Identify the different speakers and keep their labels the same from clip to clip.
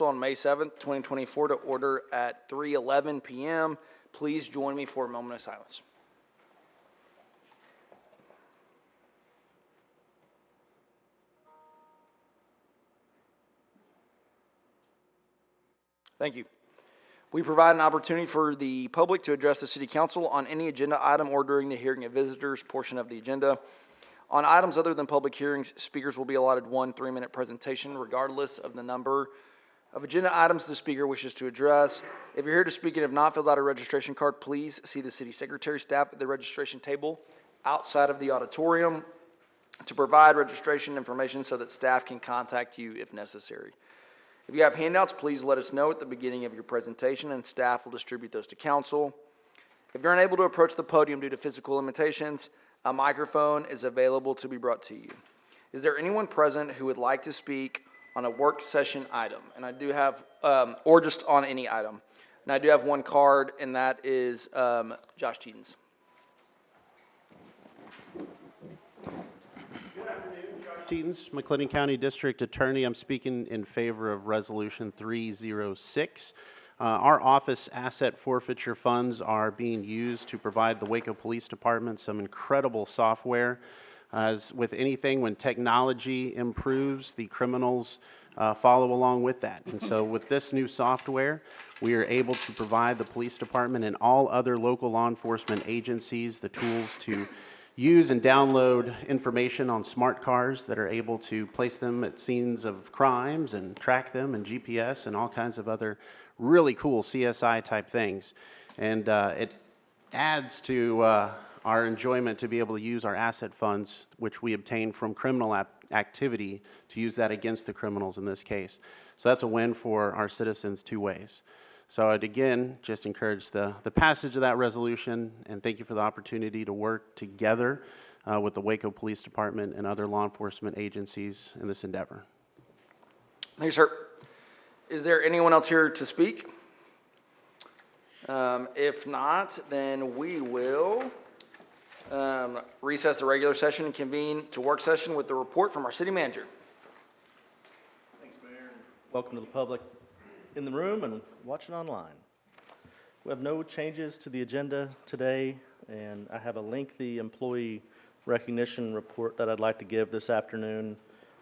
Speaker 1: On May 7th, 2024 to order at 3:11 p.m. Please join me for a moment of silence. Thank you. We provide an opportunity for the public to address the City Council on any agenda item or during the hearing of visitors portion of the agenda. On items other than public hearings, speakers will be allotted one 3-minute presentation regardless of the number of agenda items the speaker wishes to address. If you're here to speak and have not filled out a registration card, please see the City Secretary staff at the registration table outside of the auditorium to provide registration information so that staff can contact you if necessary. If you have handouts, please let us know at the beginning of your presentation and staff will distribute those to council. If you're unable to approach the podium due to physical limitations, a microphone is available to be brought to you. Is there anyone present who would like to speak on a work session item? And I do have, or just on any item. And I do have one card, and that is Josh Cheatons.
Speaker 2: Cheatons, McLennan County District Attorney. I'm speaking in favor of Resolution 306. Our office asset forfeiture funds are being used to provide the Waco Police Department some incredible software. As with anything, when technology improves, the criminals follow along with that. And so with this new software, we are able to provide the police department and all other local law enforcement agencies the tools to use and download information on smart cars that are able to place them at scenes of crimes and track them and GPS and all kinds of other really cool CSI type things. And it adds to our enjoyment to be able to use our asset funds, which we obtain from criminal activity, to use that against the criminals in this case. So that's a win for our citizens two ways. So I'd again just encourage the passage of that resolution, and thank you for the opportunity to work together with the Waco Police Department and other law enforcement agencies in this endeavor.
Speaker 1: Thank you, sir. Is there anyone else here to speak? If not, then we will recess the regular session and convene to work session with the report from our city manager.
Speaker 3: Thanks, Mayor. Welcome to the public in the room and watching online. We have no changes to the agenda today, and I have a lengthy employee recognition report that I'd like to give this afternoon.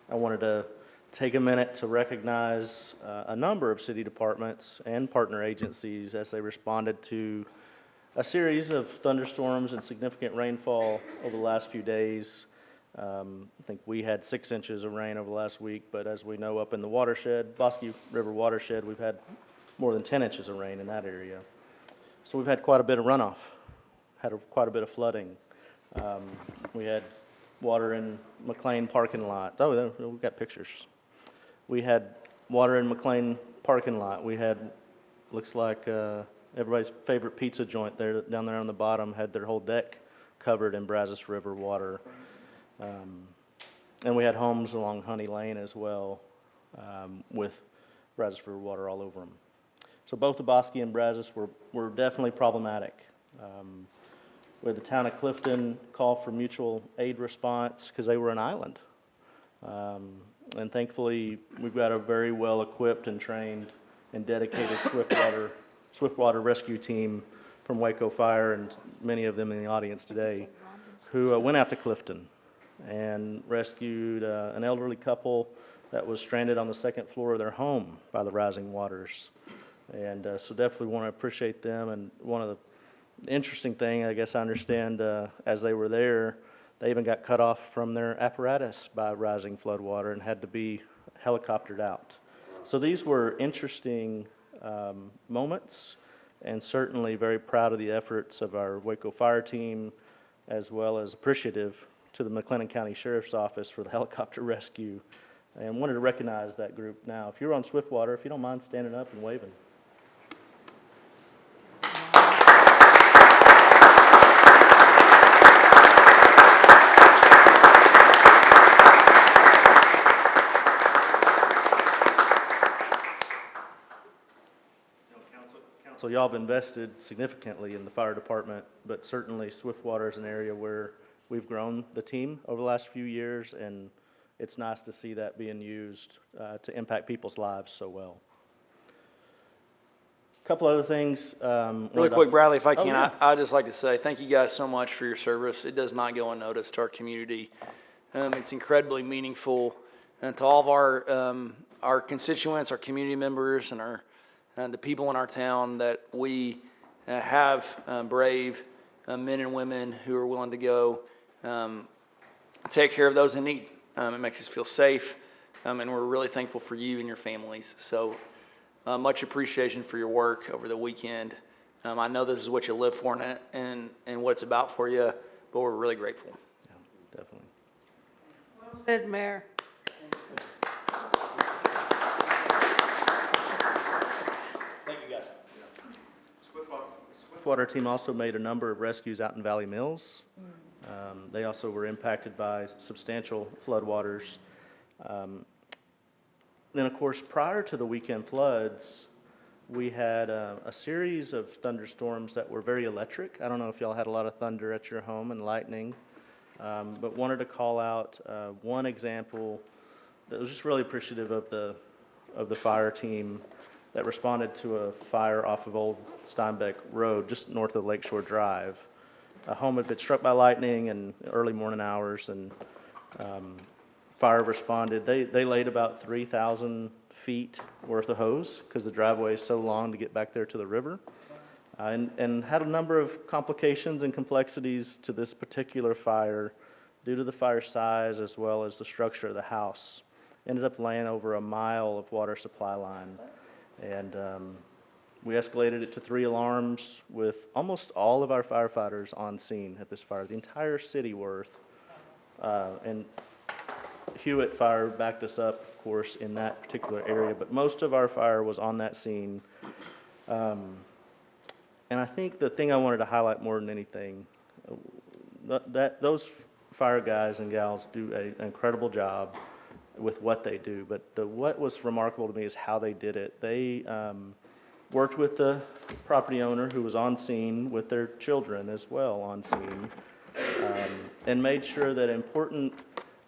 Speaker 3: I wanted to take a minute to recognize a number of city departments and partner agencies as they responded to a series of thunderstorms and significant rainfall over the last few days. I think we had 6 inches of rain over the last week, but as we know, up in the watershed, Bosque River watershed, we've had more than 10 inches of rain in that area. So we've had quite a bit of runoff, quite a bit of flooding. We had water in McLean parking lot. Oh, we've got pictures. We had water in McLean parking lot. We had, looks like everybody's favorite pizza joint there, down there on the bottom, had their whole deck covered in Brazos River water. And we had homes along Honey Lane as well, with Brazos River water all over them. So both the Bosque and Brazos were definitely problematic. With the town of Clifton call for mutual aid response because they were an island. And thankfully, we've got a very well-equipped and trained and dedicated swiftwater rescue team from Waco Fire, and many of them in the audience today, who went out to Clifton and rescued an elderly couple that was stranded on the second floor of their home by the rising waters. And so definitely want to appreciate them. And one of the interesting thing, I guess I understand, as they were there, they even got cut off from their apparatus by rising flood water and had to be helicoptered out. So these were interesting moments, and certainly very proud of the efforts of our Waco Fire team, as well as appreciative to the McLennan County Sheriff's Office for the helicopter rescue, and wanted to recognize that group now. If you're on Swiftwater, if you don't mind standing up and waving. So y'all have invested significantly in the fire department, but certainly Swiftwater is an area where we've grown the team over the last few years, and it's nice to see that being used to impact people's lives so well. Couple other things.
Speaker 1: Really quick, Bradley, if I can,
Speaker 3: yeah.
Speaker 1: I'd just like to say thank you guys so much for your service. It does not go unnoticed to our community. It's incredibly meaningful, and to all of our constituents, our community members, and the people in our town that we have brave men and women who are willing to go take care of those in need. It makes us feel safe, and we're really thankful for you and your families. So much appreciation for your work over the weekend. I know this is what you live for and what it's about for you, but we're really grateful.
Speaker 3: Yeah, definitely.
Speaker 4: Said, Mayor.
Speaker 3: Thank you, guys. Swiftwater team also made a number of rescues out in Valley Mills. They also were impacted by substantial floodwaters. Then, of course, prior to the weekend floods, we had a series of thunderstorms that were very electric. I don't know if y'all had a lot of thunder at your home and lightning, but wanted to call out one example that was just really appreciative of the fire team that responded to a fire off of Old Steinbeck Road, just north of Lakeshore Drive. A home had been struck by lightning in early morning hours, and fire responded. They laid about 3,000 feet worth of hose because the driveway is so long to get back there to the river, and had a number of complications and complexities to this particular fire due to the fire size as well as the structure of the house. Ended up laying over a mile of water supply line, and we escalated it to 3 alarms with almost all of our firefighters on scene at this fire, the entire city worth, and Hewitt Fire backed us up, of course, in that particular area, but most of our fire was on that scene. And I think the thing I wanted to highlight more than anything, those fire guys and gals do an incredible job with what they do, but what was remarkable to me is how they did it. They worked with the property owner who was on scene with their children as well on scene, and made sure that important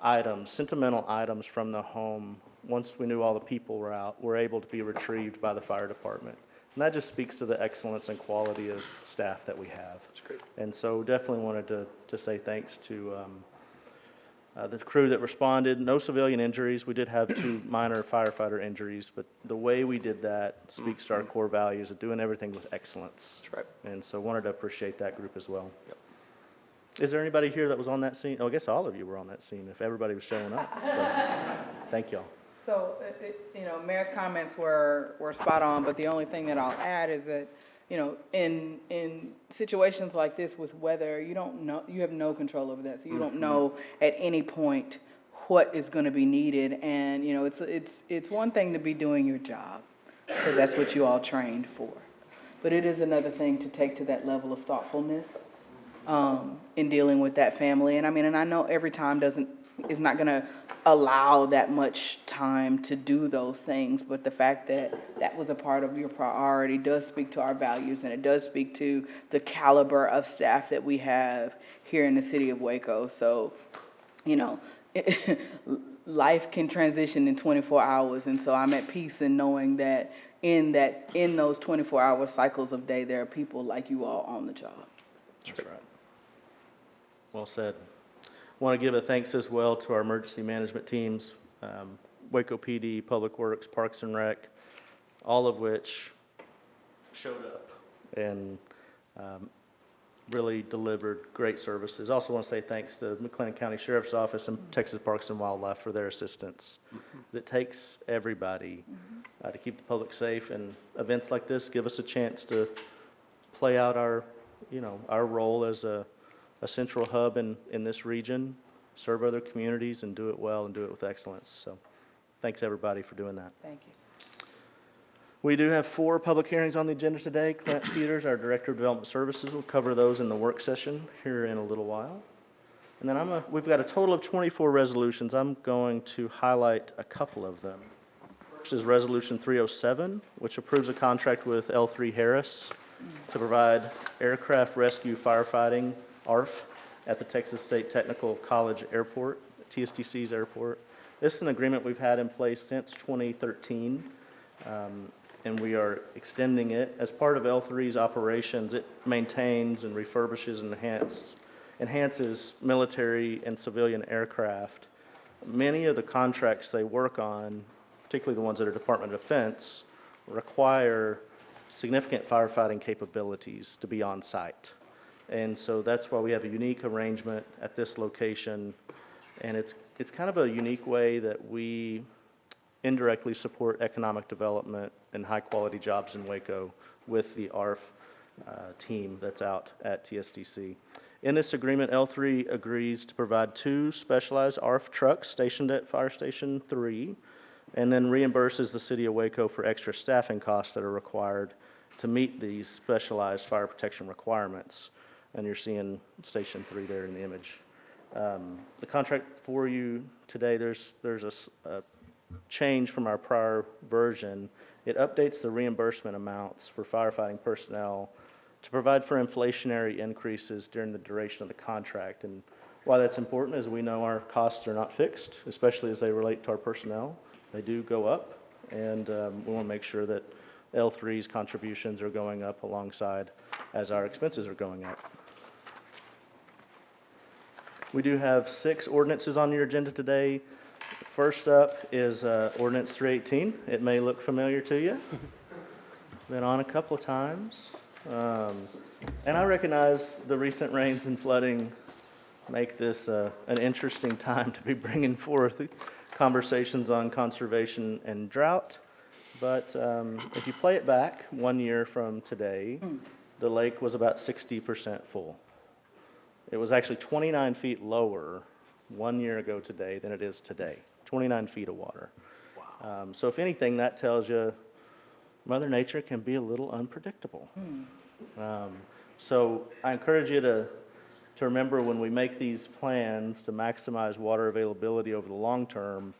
Speaker 3: items, sentimental items from the home, once we knew all the people were out, were able to be retrieved by the fire department. And that just speaks to the excellence and quality of staff that we have.
Speaker 1: That's great.
Speaker 3: And so definitely wanted to say thanks to the crew that responded. No civilian injuries. We did have 2 minor firefighter injuries, but the way we did that speaks to our core values of doing everything with excellence.
Speaker 1: That's right.
Speaker 3: And so wanted to appreciate that group as well.
Speaker 1: Yep.
Speaker 3: Is there anybody here that was on that scene? Oh, I guess all of you were on that scene if everybody was showing up. So, thank y'all.
Speaker 5: So, Mayor's comments were spot on, but the only thing that I'll add is that, in situations like this with weather, you don't know, you have no control over that. So you don't know at any point what is going to be needed. And, it's one thing to be doing your job, because that's what you all trained for. But it is another thing to take to that level of thoughtfulness in dealing with that family. And I know every time is not going to allow that much time to do those things, but the fact that that was a part of your priority does speak to our values, and it does speak to the caliber of staff that we have here in the city of Waco. So, life can transition in 24 hours, and so I'm at peace in knowing that in those 24-hour cycles of day, there are people like you all on the job.
Speaker 3: That's right. Well said. Want to give a thanks as well to our emergency management teams, Waco PD, Public Works, Parks and Rec, all of which showed up and really delivered great services. Also want to say thanks to McLennan County Sheriff's Office and Texas Parks and Wildlife for their assistance. It takes everybody to keep the public safe, and events like this give us a chance to play out our role as a central hub in this region, serve other communities, and do it well and do it with excellence. So thanks everybody for doing that.
Speaker 5: Thank you.
Speaker 3: We do have 4 public hearings on the agenda today. Clint Peters, our Director of Development Services, will cover those in the work session here in a little while. And then we've got a total of 24 resolutions. I'm going to highlight a couple of them. First is Resolution 307, which approves a contract with L3 Harris to provide aircraft rescue firefighting, ARF, at the Texas State Technical College Airport, TSTC's airport. This is an agreement we've had in place since 2013. and we are extending it. As part of L3's operations, it maintains and refurbishes and enhances military and civilian aircraft. Many of the contracts they work on, particularly the ones that are Department of Defense, require significant firefighting capabilities to be on site. And so that's why we have a unique arrangement at this location. And it's kind of a unique way that we indirectly support economic development and high-quality jobs in Waco with the ARF team that's out at TSDC. In this agreement, L3 agrees to provide 2 specialized ARF trucks stationed at Fire Station 3, and then reimburses the city of Waco for extra staffing costs that are required to meet these specialized fire protection requirements. And you're seeing Station 3 there in the image. The contract for you today, there's a change from our prior version. It updates the reimbursement amounts for firefighting personnel to provide for inflationary increases during the duration of the contract. And why that's important is we know our costs are not fixed, especially as they relate to our personnel. They do go up, and we want to make sure that L3's contributions are going up alongside as our expenses are going up. We do have 6 ordinances on your agenda today. First up is Ordinance 318. It may look familiar to you. Been on a couple of times. And I recognize the recent rains and flooding make this an interesting time to be bringing forth conversations on conservation and drought. But if you play it back 1 year from today, the lake was about 60% full. It was actually 29 feet lower 1 year ago today than it is today, 29 feet of water. Wow. So if anything, that tells you Mother Nature can be a little unpredictable. So I encourage you to remember when we make these plans to maximize water availability over the long term,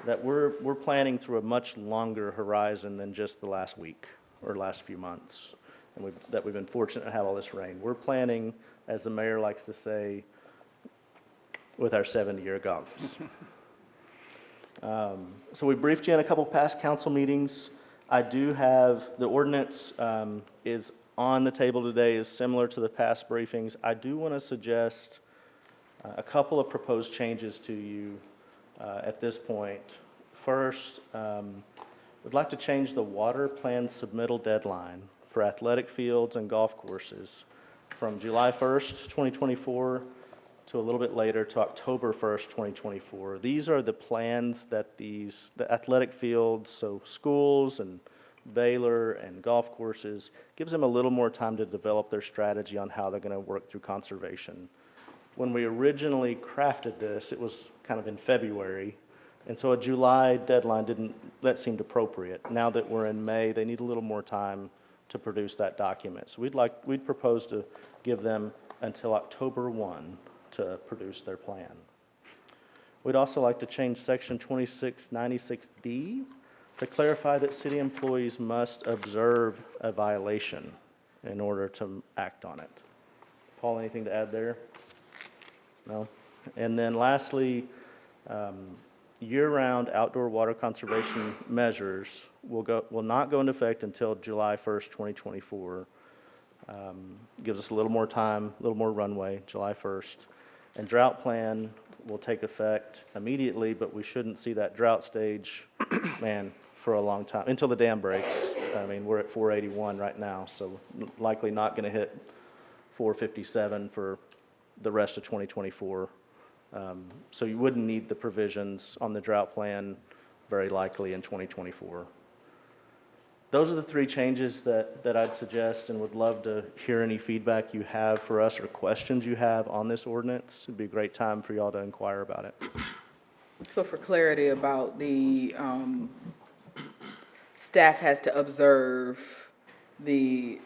Speaker 3: that we're planning through a much longer horizon than just the last week or last few months, and that we've been fortunate to have all this rain. We're planning, as the mayor likes to say, with our 70-year goggles. So we briefed you in a couple past council meetings. I do have, the ordinance is on the table today, is similar to the past briefings. I do want to suggest a couple of proposed changes to you at this point. First, we'd like to change the water plan submittal deadline for athletic fields and golf courses from July 1st, 2024 to a little bit later to October 1st, 2024. These are the plans that the athletic fields, so schools and Baylor and golf courses, gives them a little more time to develop their strategy on how they're going to work through conservation. When we originally crafted this, it was kind of in February, and so a July deadline that seemed appropriate. Now that we're in May, they need a little more time to produce that document. So we'd propose to give them until October 1 to produce their plan. We'd also like to change section 2696D to clarify that city employees must observe a violation in order to act on it. Paul, anything to add there? No? And then lastly, year-round outdoor water conservation measures will not go into effect until July 1st, 2024. Gives us a little more time, a little more runway, July 1st. And drought plan will take effect immediately, but we shouldn't see that drought stage, man, for a long time, until the dam breaks. I mean, we're at 481 right now, so likely not going to hit 457 for the rest of 2024. So you wouldn't need the provisions on the drought plan very likely in 2024. Those are the 3 changes that I'd suggest, and would love to hear any feedback you have for us or questions you have on this ordinance. It'd be a great time for y'all to inquire about it.
Speaker 5: So for clarity about the, staff has to observe the,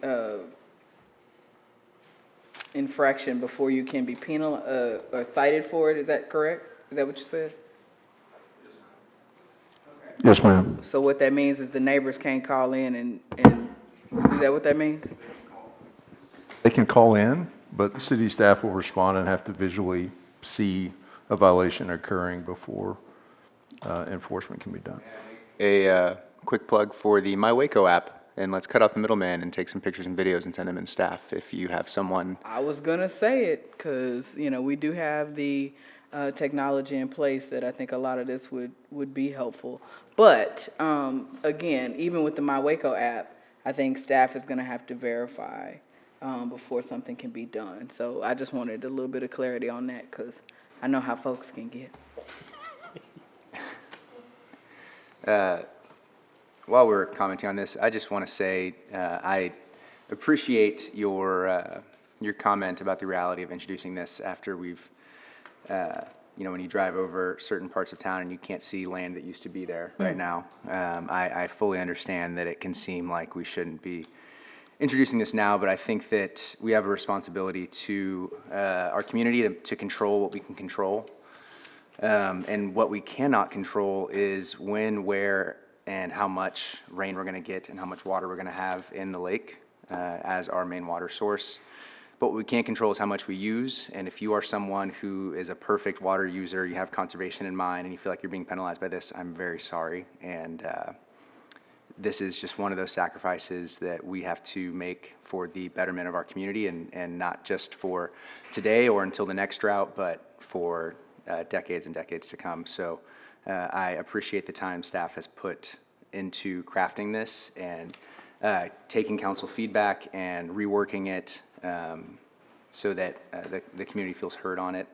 Speaker 5: infraction before you can be penal, or cited for it, is that correct? Is that what you said?
Speaker 6: Yes, ma'am.
Speaker 5: So what that means is the neighbors can't call in and, is that what that means?
Speaker 6: They can call in, but the city staff will respond and have to visually see a violation occurring before enforcement can be done.
Speaker 7: quick plug for the MyWaco app, and let's cut out the middleman and take some pictures and videos and send them in staff if you have someone.
Speaker 5: I was gonna say it, because, we do have the technology in place that I think a lot of this would be helpful. But, again, even with the MyWaco app, I think staff is gonna have to verify before something can be done. So I just wanted a little bit of clarity on that, because I know how folks can get.
Speaker 7: While we're commenting on this, I just want to say I appreciate your comment about the reality of introducing this after we've, when you drive over certain parts of town and you can't see land that used to be there right now. I fully understand that it can seem like we shouldn't be introducing this now, but I think that we have a responsibility to our community to control what we can control. And what we cannot control is when, where, and how much rain we're going to get and how much water we're going to have in the lake as our main water source. But what we can control is how much we use. And if you are someone who is a perfect water user, you have conservation in mind, and you feel like you're being penalized by this, I'm very sorry. And this is just one of those sacrifices that we have to make for the betterment of our community, and not just for today or until the next drought, but for decades and decades to come. So I appreciate the time staff has put into crafting this and taking council feedback and reworking it so that the community feels heard on it.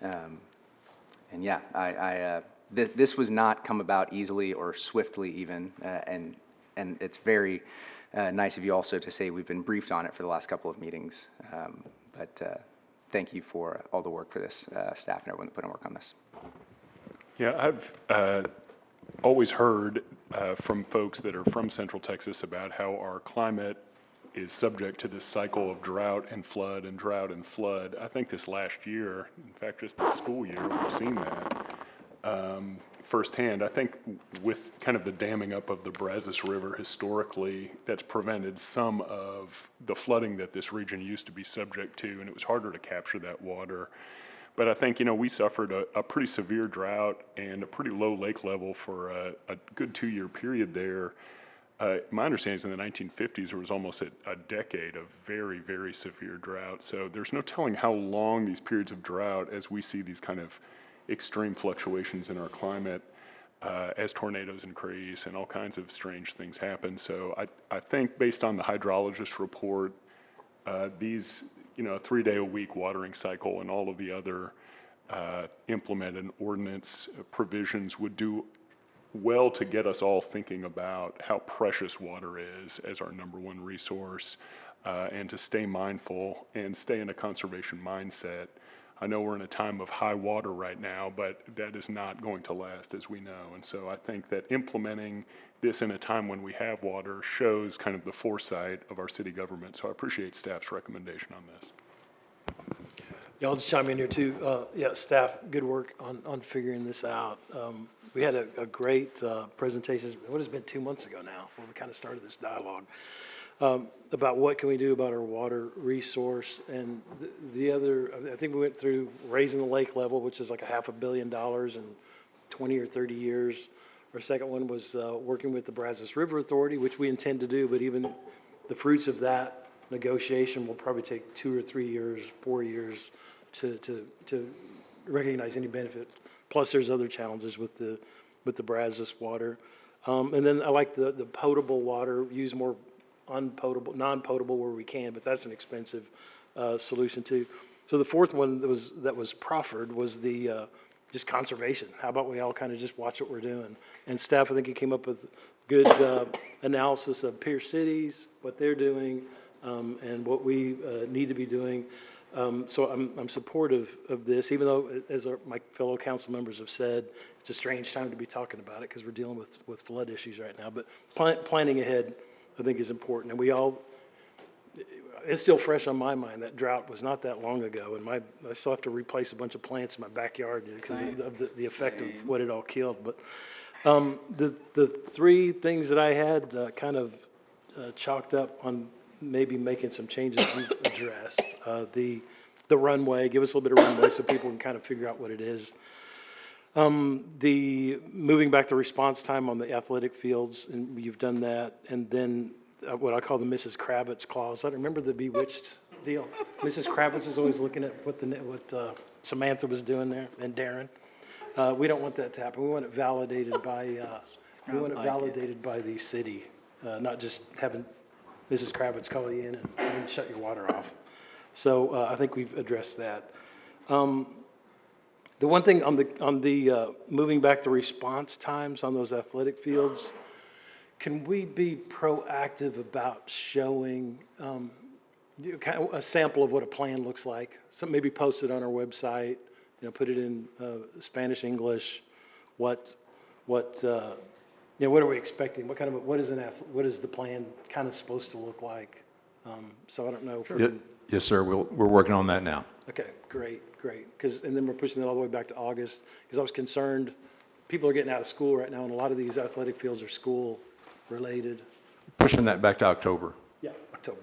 Speaker 7: And yeah, this was not come about easily or swiftly even, and it's very nice of you also to say we've been briefed on it for the last couple of meetings. But thank you for all the work for this staff and everyone that put in work on this.
Speaker 8: Yeah, I've always heard from folks that are from Central Texas about how our climate is subject to this cycle of drought and flood and drought and flood. I think this last year, in fact, just this school year, we've seen that firsthand. I think with kind of the damming up of the Brazos River historically, that's prevented some of the flooding that this region used to be subject to, and it was harder to capture that water. But I think, we suffered a pretty severe drought and a pretty low lake level for a good 2-year period there. My understanding is in the 1950s, there was almost a decade of very, very severe drought. So there's no telling how long these periods of drought, as we see these kind of extreme fluctuations in our climate, as tornadoes increase and all kinds of strange things happen. So I think based on the hydrologist report, these, 3-day-a-week watering cycle and all of the other implemented ordinance provisions would do well to get us all thinking about how precious water is as our number one resource, and to stay mindful and stay in a conservation mindset. I know we're in a time of high water right now, but that is not going to last, as we know. And so I think that implementing this in a time when we have water shows kind of the foresight of our city government. So I appreciate staff's recommendation on this.
Speaker 9: Yeah, I'll just chime in here too. Yeah, staff, good work on figuring this out. We had a great presentation, what has been 2 months ago now, where we kind of started this dialogue about what can we do about our water resource. And the other, I think we went through raising the lake level, which is like $500 million in 20 or 30 years. Our second one was working with the Brazos River Authority, which we intend to do, but even the fruits of that negotiation will probably take 2 or 3 years, 4 years to recognize any benefit. Plus, there's other challenges with the Brazos water. And then I like the potable water, use more unpotable, non-potable where we can, but that's an expensive solution too. So the fourth one that was proffered was the just conservation. How about we all kind of just watch what we're doing? And staff, I think you came up with good analysis of peer cities, what they're doing, and what we need to be doing. So I'm supportive of this, even though, as my fellow council members have said, it's a strange time to be talking about it because we're dealing with flood issues right now. But planning ahead, I think, is important. And it's still fresh on my mind. That drought was not that long ago, and I still have to replace a bunch of plants in my backyard because of the effect of what it all killed. But the three things that I had kind of chalked up on maybe making some changes you've addressed. The runway, give us a little bit of runway so people can kind of figure out what it is. The, moving back the response time on the athletic fields, and you've done that, and then what I call the Mrs. Kravitz clause. I remember the Bewitched deal. Mrs. Kravitz was always looking at what Samantha was doing there, and Darren. We don't want that to happen. We want it validated by, the city, not just having Mrs. Kravitz call you in and shut your water off. So I think we've addressed that. The one thing on the moving back the response times on those athletic fields, can we be proactive about showing kind of a sample of what a plan looks like? Some maybe post it on our website, put it in Spanish, English. What are we expecting? What is the plan kind of supposed to look like? So I don't know.
Speaker 6: Yes, sir, we're working on that now.
Speaker 9: Okay, great. And then we're pushing that all the way back to August, because I was concerned, people are getting out of school right now, and a lot of these athletic fields are school-related.
Speaker 6: Pushing that back to October.
Speaker 9: Yeah, October.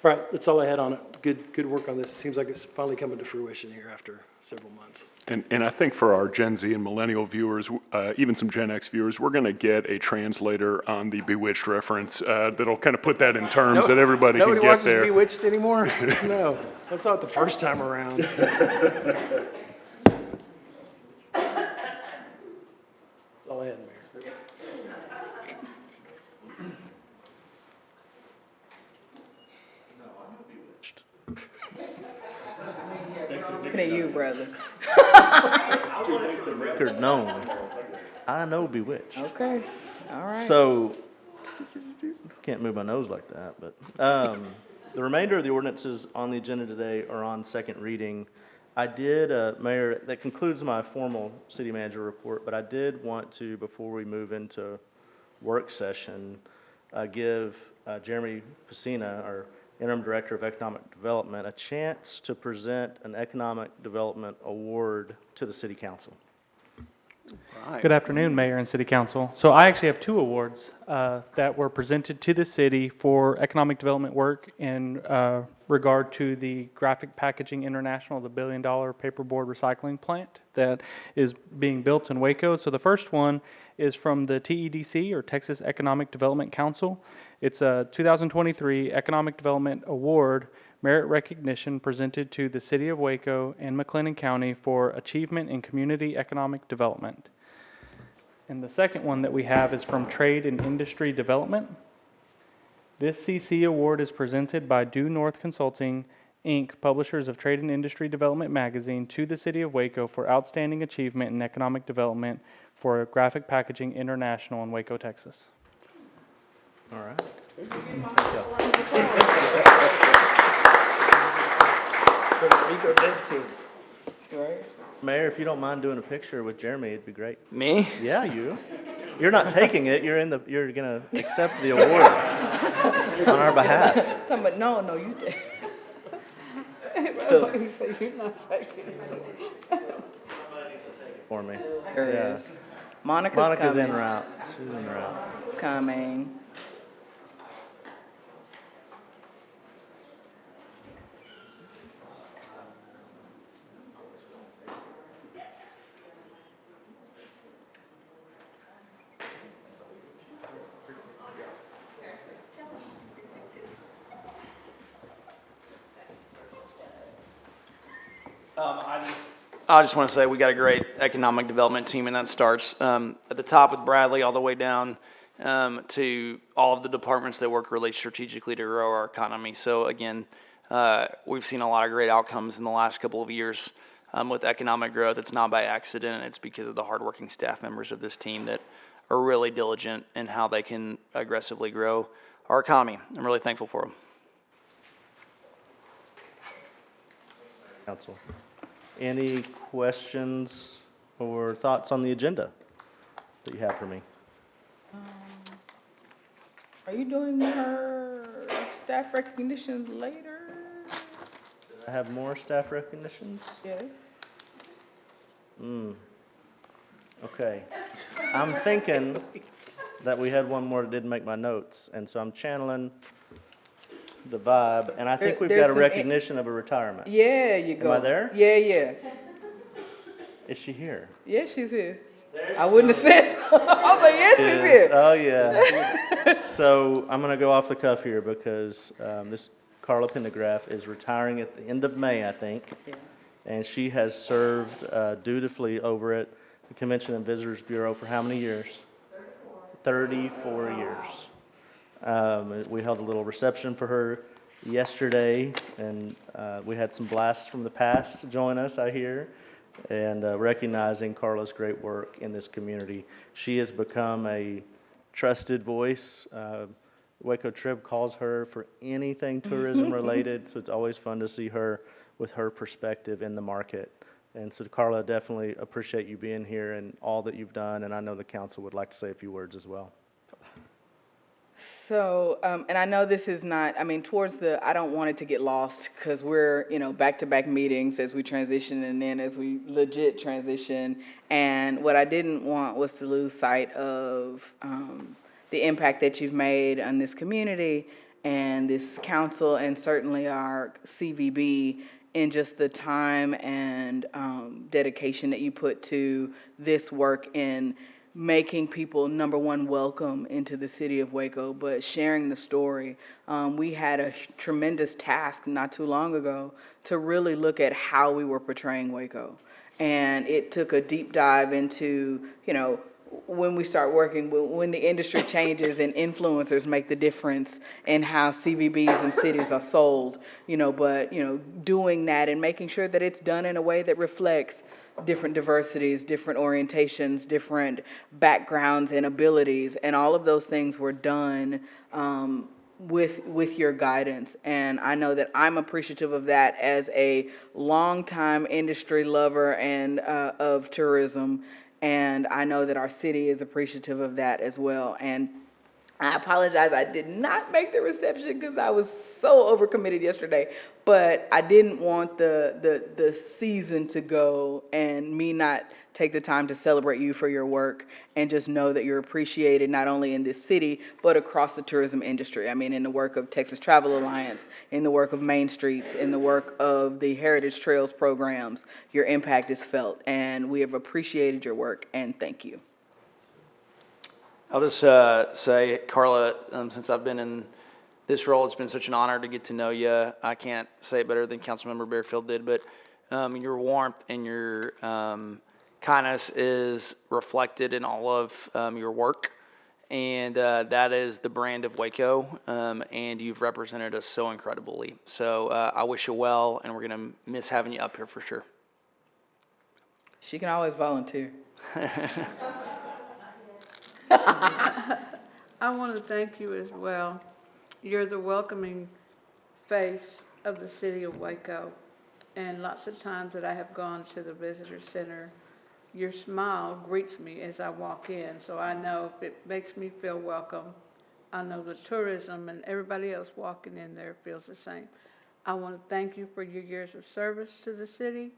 Speaker 9: All right, that's all I had on it. Good work on this. It seems like it's finally coming to fruition here after several months.
Speaker 8: And I think for our Gen Z and millennial viewers, even some Gen X viewers, we're going to get a translator on the Bewitched reference that'll kind of put that in terms that everybody can
Speaker 9: Nobody
Speaker 8: get
Speaker 9: watches
Speaker 8: there.
Speaker 9: Bewitched anymore? No, that's not the first time around. That's all I had, Mayor.
Speaker 5: Looking at you, brother.
Speaker 3: Record known. I know Bewitched.
Speaker 5: Okay, all right.
Speaker 3: So, can't move my nose like that, but, the remainder of the ordinances on the agenda today are on second reading. I did, Mayor, that concludes my formal city manager report, but I did want to, before we move into work session, give Jeremy Pacina, our interim director of economic development, a chance to present an economic development award to the city council.
Speaker 10: Good afternoon, Mayor and City Council. So I actually have two awards that were presented to the city for economic development work in regard to the Graphic Packaging International, the $1 billion paperboard recycling plant that is being built in Waco. So the first one is from the TEDC, or Texas Economic Development Council. It's a 2023 Economic Development Award merit recognition presented to the City of Waco and McLennan County for achievement in community economic development. And the second one that we have is from Trade and Industry Development. This CC award is presented by Due North Consulting, Inc., publishers of Trade and Industry Development magazine, to the City of Waco for outstanding achievement in economic development for Graphic Packaging International in Waco, Texas.
Speaker 3: All right.
Speaker 5: Right.
Speaker 3: Mayor, if you don't mind doing a picture with Jeremy, it'd be great.
Speaker 1: Me?
Speaker 3: Yeah, you. You're not taking it. You're gonna accept the award on our behalf.
Speaker 5: Talking about, no, you did.
Speaker 4: You're not taking it.
Speaker 3: For me.
Speaker 5: There it
Speaker 3: Yeah.
Speaker 5: is. Monica's
Speaker 3: Monica's
Speaker 5: coming.
Speaker 3: en route. She's en route.
Speaker 5: It's coming.
Speaker 1: I just want to say we got a great economic development team, and that starts at the top with Bradley all the way down to all of the departments that work really strategically to grow our economy. So again, we've seen a lot of great outcomes in the last couple of years with economic growth. It's not by accident. It's because of the hardworking staff members of this team that are really diligent in how they can aggressively grow our economy. I'm really thankful for them.
Speaker 3: Council. Any questions or thoughts on the agenda that you have for me?
Speaker 5: Are you doing her staff recognitions later?
Speaker 3: I have more staff recognitions?
Speaker 5: Yes.
Speaker 3: Okay. I'm thinking that we had one more that didn't make my notes, and so I'm channeling the vibe, and I think we've
Speaker 5: There's
Speaker 3: got a
Speaker 5: some
Speaker 3: recognition of a retirement.
Speaker 5: Yeah, you go.
Speaker 3: I there?
Speaker 5: Yeah.
Speaker 3: Is she here?
Speaker 5: Yes, she's here. I wouldn't have said, I was like, yes, she's here.
Speaker 3: Oh, yeah. So I'm going to go off the cuff here because this Carla Pendergraph is retiring at the end of May, I think.
Speaker 5: Yeah.
Speaker 3: And she has served dutifully over at the Convention and Visitors Bureau for how many years? 34 years. We held a little reception for her yesterday, and we had some blasts from the past to join us, I hear, and recognizing Carla's great work in this community. She has become a trusted voice. Waco Trib calls her for anything tourism related, so it's always fun to see her with her perspective in the market. And so Carla, definitely appreciate you being here and all that you've done, and I know the council would like to say a few words as well.
Speaker 5: So, and I know this is not, I mean, towards the, I don't want it to get lost because we're, back-to-back meetings as we transition and then as we legit transition. And what I didn't want was to lose sight of the impact that you've made on this community and this council and certainly our CVB in just the time and dedication that you put to this work in making people, number one, welcome into the city of Waco, but sharing the story. We had a tremendous task not too long ago to really look at how we were portraying Waco. And it took a deep dive into, when we start working, when the industry changes and influencers make the difference in how CVBs and cities are sold, doing that and making sure that it's done in a way that reflects different diversities, different orientations, different backgrounds and abilities, and all of those things were done with your guidance. And I know that I'm appreciative of that as a longtime industry lover and of tourism, and I know that our city is appreciative of that as well. And I apologize, I did not make the reception because I was so overcommitted yesterday, but I didn't want the season to go and me not take the time to celebrate you for your work and just know that you're appreciated not only in this city, but across the tourism industry. I mean, in the work of Texas Travel Alliance, in the work of Main Streets, in the work of the Heritage Trails programs, your impact is felt, and we have appreciated your work, and thank you.
Speaker 1: I'll just say, Carla, since I've been in this role, it's been such an honor to get to know you. I can't say it better than Councilmember Bearfield did, but your warmth and your kindness is reflected in all of your work, and that is the brand of Waco, and you've represented us so incredibly. So I wish you well, and we're going to miss having you up here for sure.
Speaker 5: She can always volunteer.
Speaker 4: I want to thank you as well. You're the welcoming face of the city of Waco. And lots of times that I have gone to the visitor center, your smile greets me as I walk in. So I know if it makes me feel welcome, I know the tourism and everybody else walking in there feels the same. I want to thank you for your years of service to the city.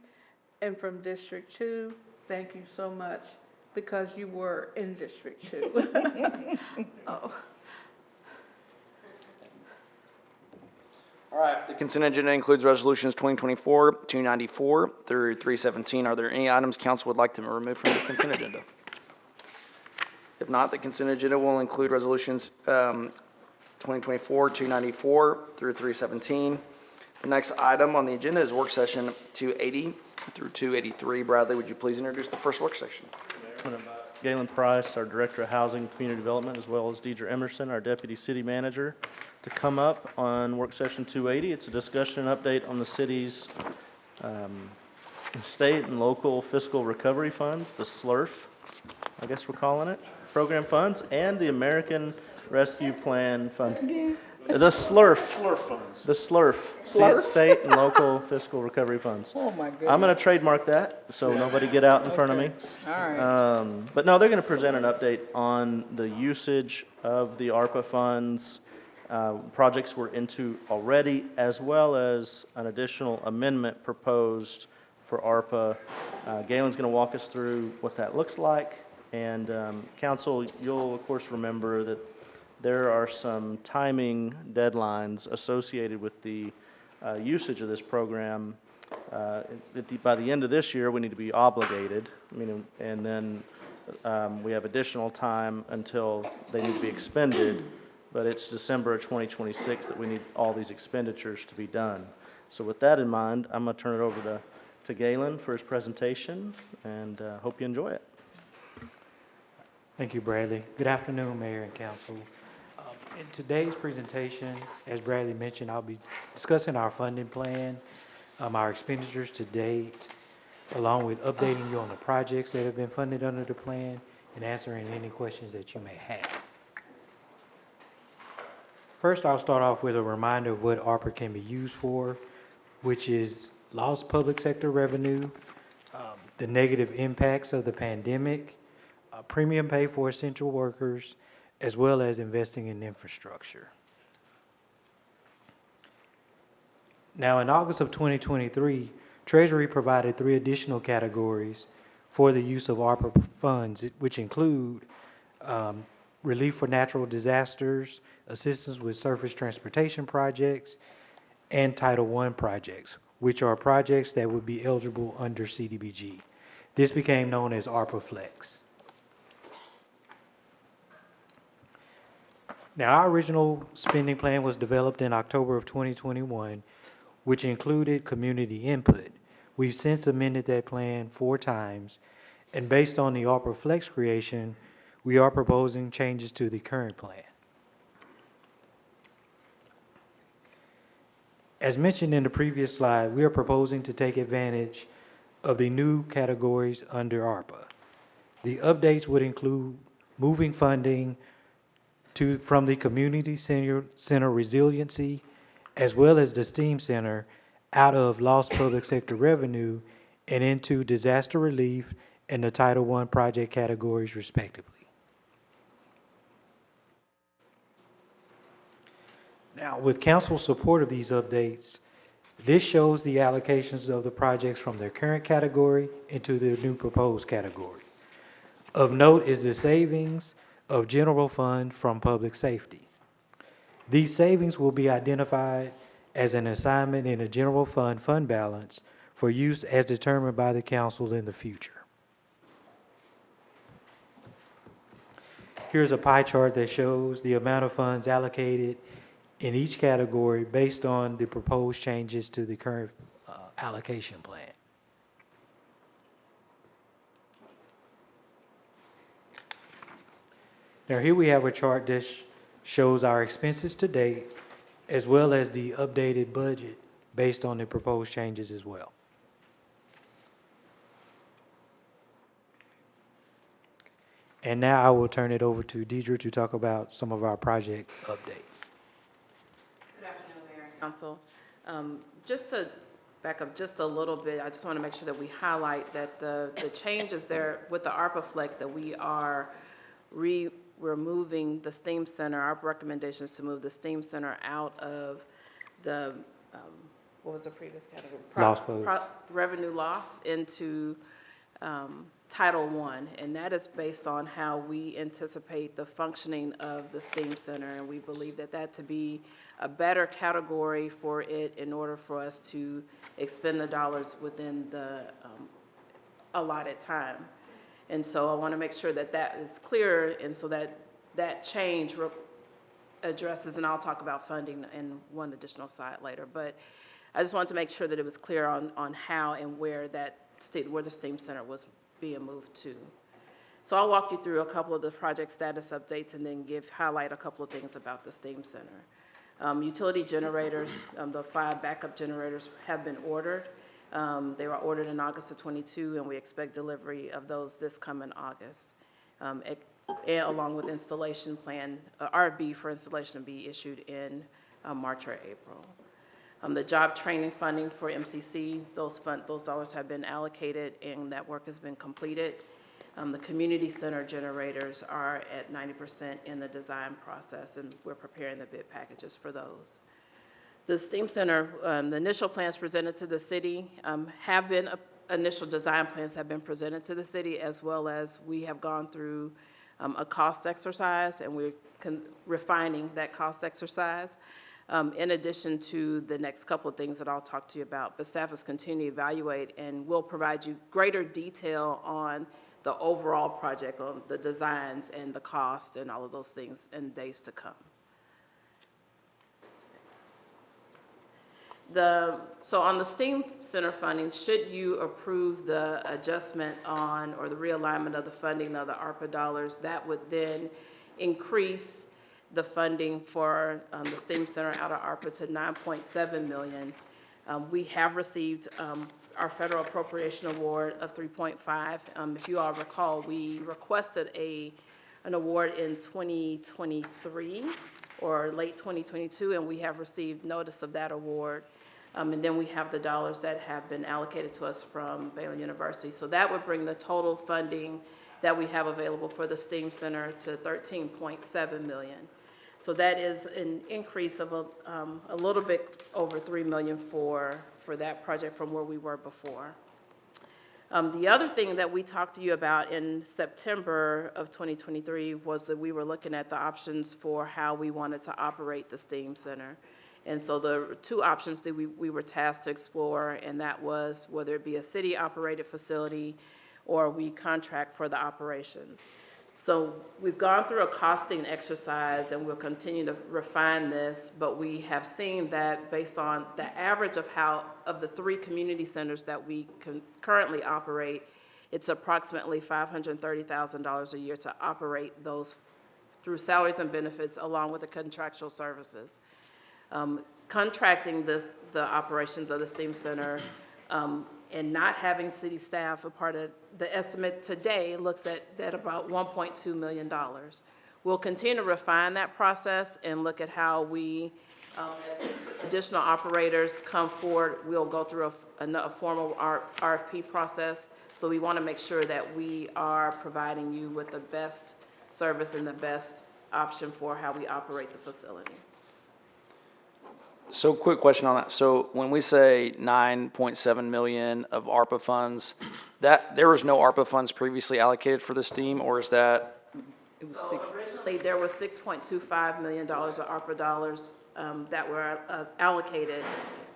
Speaker 4: And from District 2, thank you so much, because you were in District 2. Oh.
Speaker 1: All right. The consent agenda includes resolutions 2024-294 through 317. Are there any items council would like to remove from the consent agenda? If not, the consent agenda will include resolutions 2024-294 through 317. The next item on the agenda is work session 280 through 283. Bradley, would you please introduce the first work session?
Speaker 3: Galen Price, our Director of Housing and Community Development, as well as Deidre Emerson, our Deputy City Manager, to come up on work session 280. It's a discussion and update on the city's state and local fiscal recovery funds, the SLRF, I guess we're calling it, program funds, and the American Rescue Plan funds. The SLRF. The SLRF. State and local fiscal recovery funds.
Speaker 5: Oh, my goodness.
Speaker 3: I'm going to trademark that, so nobody get out in front of me.
Speaker 5: All right.
Speaker 3: But no, they're going to present an update on the usage of the ARPA funds, projects we're into already, as well as an additional amendment proposed for ARPA. Galen's going to walk us through what that looks like. And council, you'll of course remember that there are some timing deadlines associated with the usage of this program. By the end of this year, we need to be obligated, I mean, and then we have additional time until they need to be expended, but it's December of 2026 that we need all these expenditures to be done. So with that in mind, I'm going to turn it over to Galen for his presentation, and hope you enjoy it.
Speaker 11: Thank you, Bradley. Good afternoon, Mayor and Council. In today's presentation, as Bradley mentioned, I'll be discussing our funding plan, our expenditures to date, along with updating you on the projects that have been funded under the plan and answering any questions that you may have. First, I'll start off with a reminder of what ARPA can be used for, which is lost public sector revenue, the negative impacts of the pandemic, premium pay for essential workers, as well as investing in infrastructure. Now, in August of 2023, Treasury provided 3 additional categories for the use of ARPA funds, which include relief for natural disasters, assistance with surface transportation projects, and Title I projects, which are projects that would be eligible under CDBG. This became known as ARPA Flex. Now, our original spending plan was developed in October of 2021, which included community input. We've since amended that plan 4 times, and based on the ARPA Flex creation, we are proposing changes to the current plan. As mentioned in the previous slide, we are proposing to take advantage of the new categories under ARPA. The updates would include moving funding from the Community Center Resiliency, as well as the STEAM Center, out of lost public sector revenue and into disaster relief and the Title I project categories, respectively. Now, with council support of these updates, this shows the allocations of the projects from their current category into the new proposed category. Of note is the savings of general fund from public safety. These savings will be identified as an assignment in a general fund balance for use as determined by the council in the future. Here's a pie chart that shows the amount of funds allocated in each category based on the proposed changes to the current allocation plan. Now, here we have a chart that shows our expenses to date, as well as the updated budget based on the proposed changes as well. And now I will turn it over to Deidre to talk about some of our project updates.
Speaker 12: Good afternoon, Mayor and Council. Just to back up just a little bit, I just want to make sure that we highlight that the changes there with the ARPA Flex that we are we're moving the STEAM Center. Our recommendation is to move the STEAM Center out of the, what was the previous category? Revenue loss into Title I, and that is based on how we anticipate the functioning of the STEAM Center, and we believe that to be a better category for it in order for us to expend the dollars within the allotted time. And so I want to make sure that is clear, and so that change addresses, and I'll talk about funding in one additional slide later, but I just wanted to make sure that it was clear on how and where the STEAM Center was being moved to. So I'll walk you through a couple of the project status updates and then highlight a couple of things about the STEAM Center. Utility generators, the 5 backup generators have been ordered. They were ordered in August of 22, and we expect delivery of those this coming August, along with installation plan, RFB for installation to be issued in March or April. The job training funding for MCC, those dollars have been allocated and that work has been completed. The community center generators are at 90% in the design process, and we're preparing the bid packages for those. The STEAM Center, the initial plans presented to the city initial design plans have been presented to the city, as well as we have gone through a cost exercise, and we're refining that cost exercise. in addition to the next couple of things that I'll talk to you about. But staff is continuing to evaluate and will provide you greater detail on the overall project, on the designs and the cost and all of those things in days to come. So on the STEAM Center funding, should you approve the adjustment on, or the realignment of the funding of the ARPA dollars, that would then increase the funding for the STEAM Center out of ARPA to $9.7 million. We have received our federal appropriation award of $3.5. If you all recall, we requested an award in 2023 or late 2022, and we have received notice of that award. And then we have the dollars that have been allocated to us from Baylor University. So that would bring the total funding that we have available for the STEAM Center to $13.7 million. So that is an increase of a little bit over $3 million for that project from where we were before. The other thing that we talked to you about in September of 2023 was that we were looking at the options for how we wanted to operate the STEAM Center. And so the two options that we were tasked to explore, and that was whether it be a city-operated facility or we contract for the operations. So we've gone through a costing exercise, and we'll continue to refine this, but we have seen that based on the average of the 3 community centers that we currently operate, it's approximately $530,000 a year to operate those through salaries and benefits along with the contractual services. Contracting the operations of the STEAM Center and not having city staff a part of the estimate today looks at about $1.2 million. We'll continue to refine that process and look at how we, as additional operators come forward, we'll go through a formal RFP process. So we want to make sure that we are providing you with the best service and the best option for how we operate the facility.
Speaker 1: So quick question on that. So when we say 9.7 million of ARPA funds, that there was no ARPA funds previously allocated for this team, or is that?
Speaker 12: So originally there was $6.25 million of ARPA dollars that were allocated.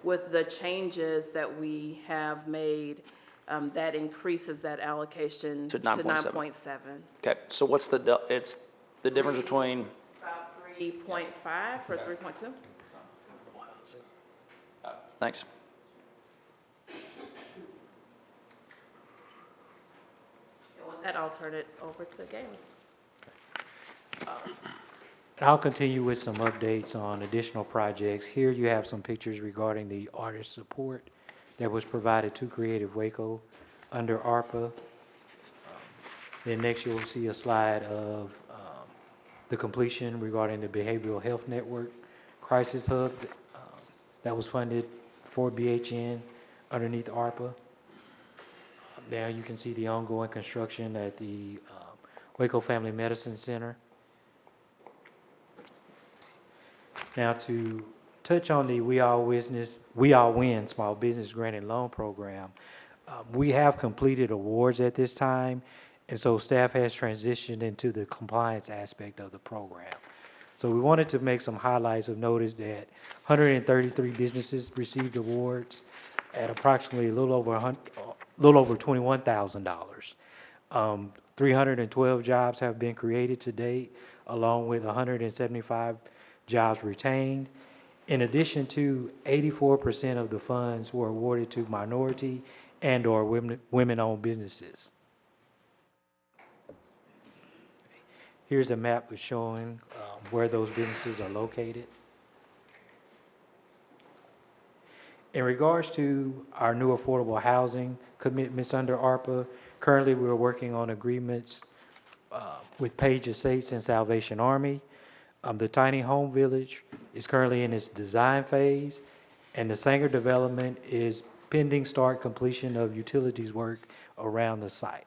Speaker 12: With the changes that we have made, that increases that allocation to 9.7.
Speaker 1: Okay, so what's it's the difference between?
Speaker 12: About 3.5 or 3.2?
Speaker 1: Thanks.
Speaker 12: And with that, I'll turn it over to Galen.
Speaker 11: I'll continue with some updates on additional projects. Here you have some pictures regarding the artist support that was provided to Creative Waco under ARPA. Then next you'll see a slide of the completion regarding the Behavioral Health Network Crisis Hub that was funded for BHN underneath ARPA. Now you can see the ongoing construction at the Waco Family Medicine Center. Now to touch on the We All Win Small Business Grant and Loan Program, we have completed awards at this time, and so staff has transitioned into the compliance aspect of the program. So we wanted to make some highlights of notice that 133 businesses received awards at approximately a little over $21,000. 312 jobs have been created to date, along with 175 jobs retained. In addition to 84% of the funds were awarded to minority and/or women-owned businesses. Here's a map showing where those businesses are located. In regards to our new affordable housing commitments under ARPA, currently we're working on agreements with Page Estates and Salvation Army. The Tiny Home Village is currently in its design phase, and the Sanger development is pending start completion of utilities work around the site.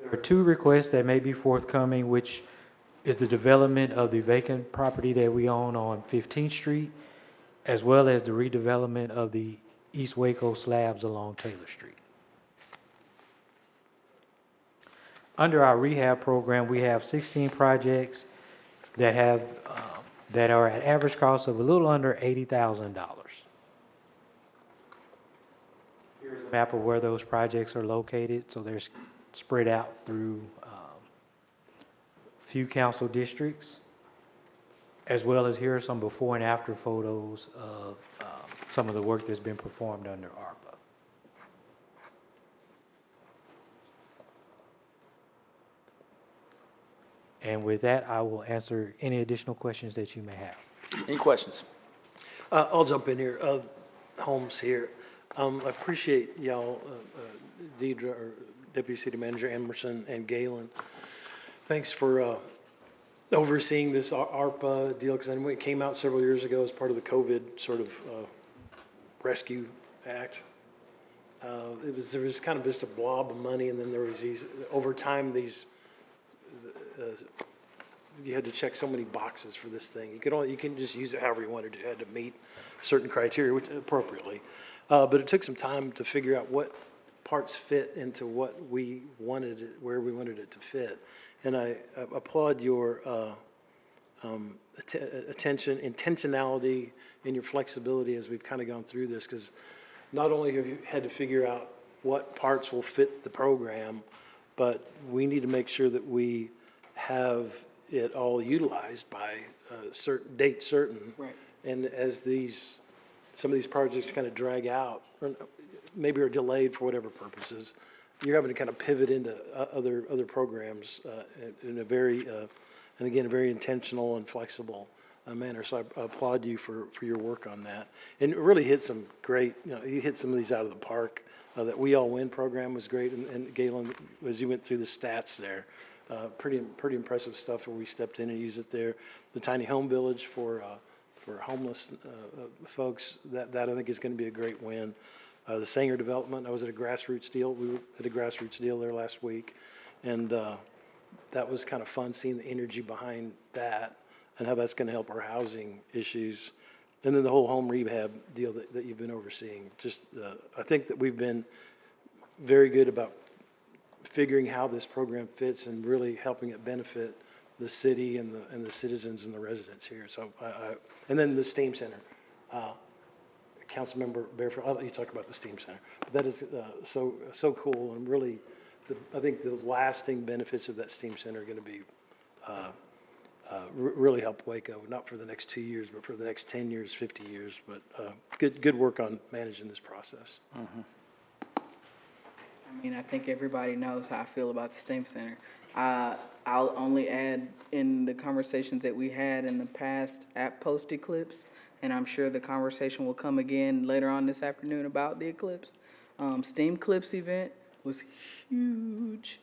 Speaker 11: There are 2 requests that may be forthcoming, which is the development of the vacant property that we own on 15th Street, as well as the redevelopment of the East Waco slabs along Taylor Street. under our rehab program, we have 16 projects that have, that are at average cost of a little under $80,000. Here's a map of where those projects are located, so they're spread out through a few council districts, as well as here are some before and after photos of some of the work that's been performed under ARPA. And with that, I will answer any additional questions that you may have.
Speaker 1: Any questions?
Speaker 9: I'll jump in here. Holmes here. I appreciate y'all, Deidre, or Deputy City Manager Emerson and Galen. Thanks for overseeing this ARPA deal, because I know it came out several years ago as part of the COVID sort of rescue act. There was kind of just a blob of money, and then there was these, over time, these, you had to check so many boxes for this thing. You can just use it however you wanted to. You had to meet certain criteria, which appropriately. But it took some time to figure out what parts fit into what we wanted it, where we wanted it to fit. And I applaud your intentionality and your flexibility as we've kind of gone through this, because not only have you had to figure out what parts will fit the program, but we need to make sure that we have it all utilized by a certain date certain.
Speaker 5: Right.
Speaker 9: And as some of these projects kind of drag out, or maybe are delayed for whatever purposes, you're having to kind of pivot into other programs in a very, and again, a very intentional and flexible manner. So I applaud you for your work on that. And it really hit some great, you hit some of these out of the park. That We All Win program was great. And Galen, as you went through the stats there, pretty impressive stuff where we stepped in and used it there. The tiny home village for homeless folks, that I think is going to be a great win. The Sanger development, I was at a grassroots deal. We were at a grassroots deal there last week, and that was kind of fun seeing the energy behind that and how that's going to help our housing issues. And then the whole home rehab deal that you've been overseeing. Just, I think that we've been very good about figuring how this program fits and really helping it benefit the city and the citizens and the residents here. So, and then the STEAM Center. Councilmember Barefoot, I'll let you talk about the STEAM Center. But that is so cool, and really, I think the lasting benefits of that STEAM Center are going to be really help Waco, not for the next 2 years, but for the next 10 years, 50 years. But good work on managing this process.
Speaker 5: I mean, I think everybody knows how I feel about the STEAM Center. I'll only add, in the conversations that we had in the past at post-eclipse, and I'm sure the conversation will come again later on this afternoon about the eclipse. STEAM Clips event was huge.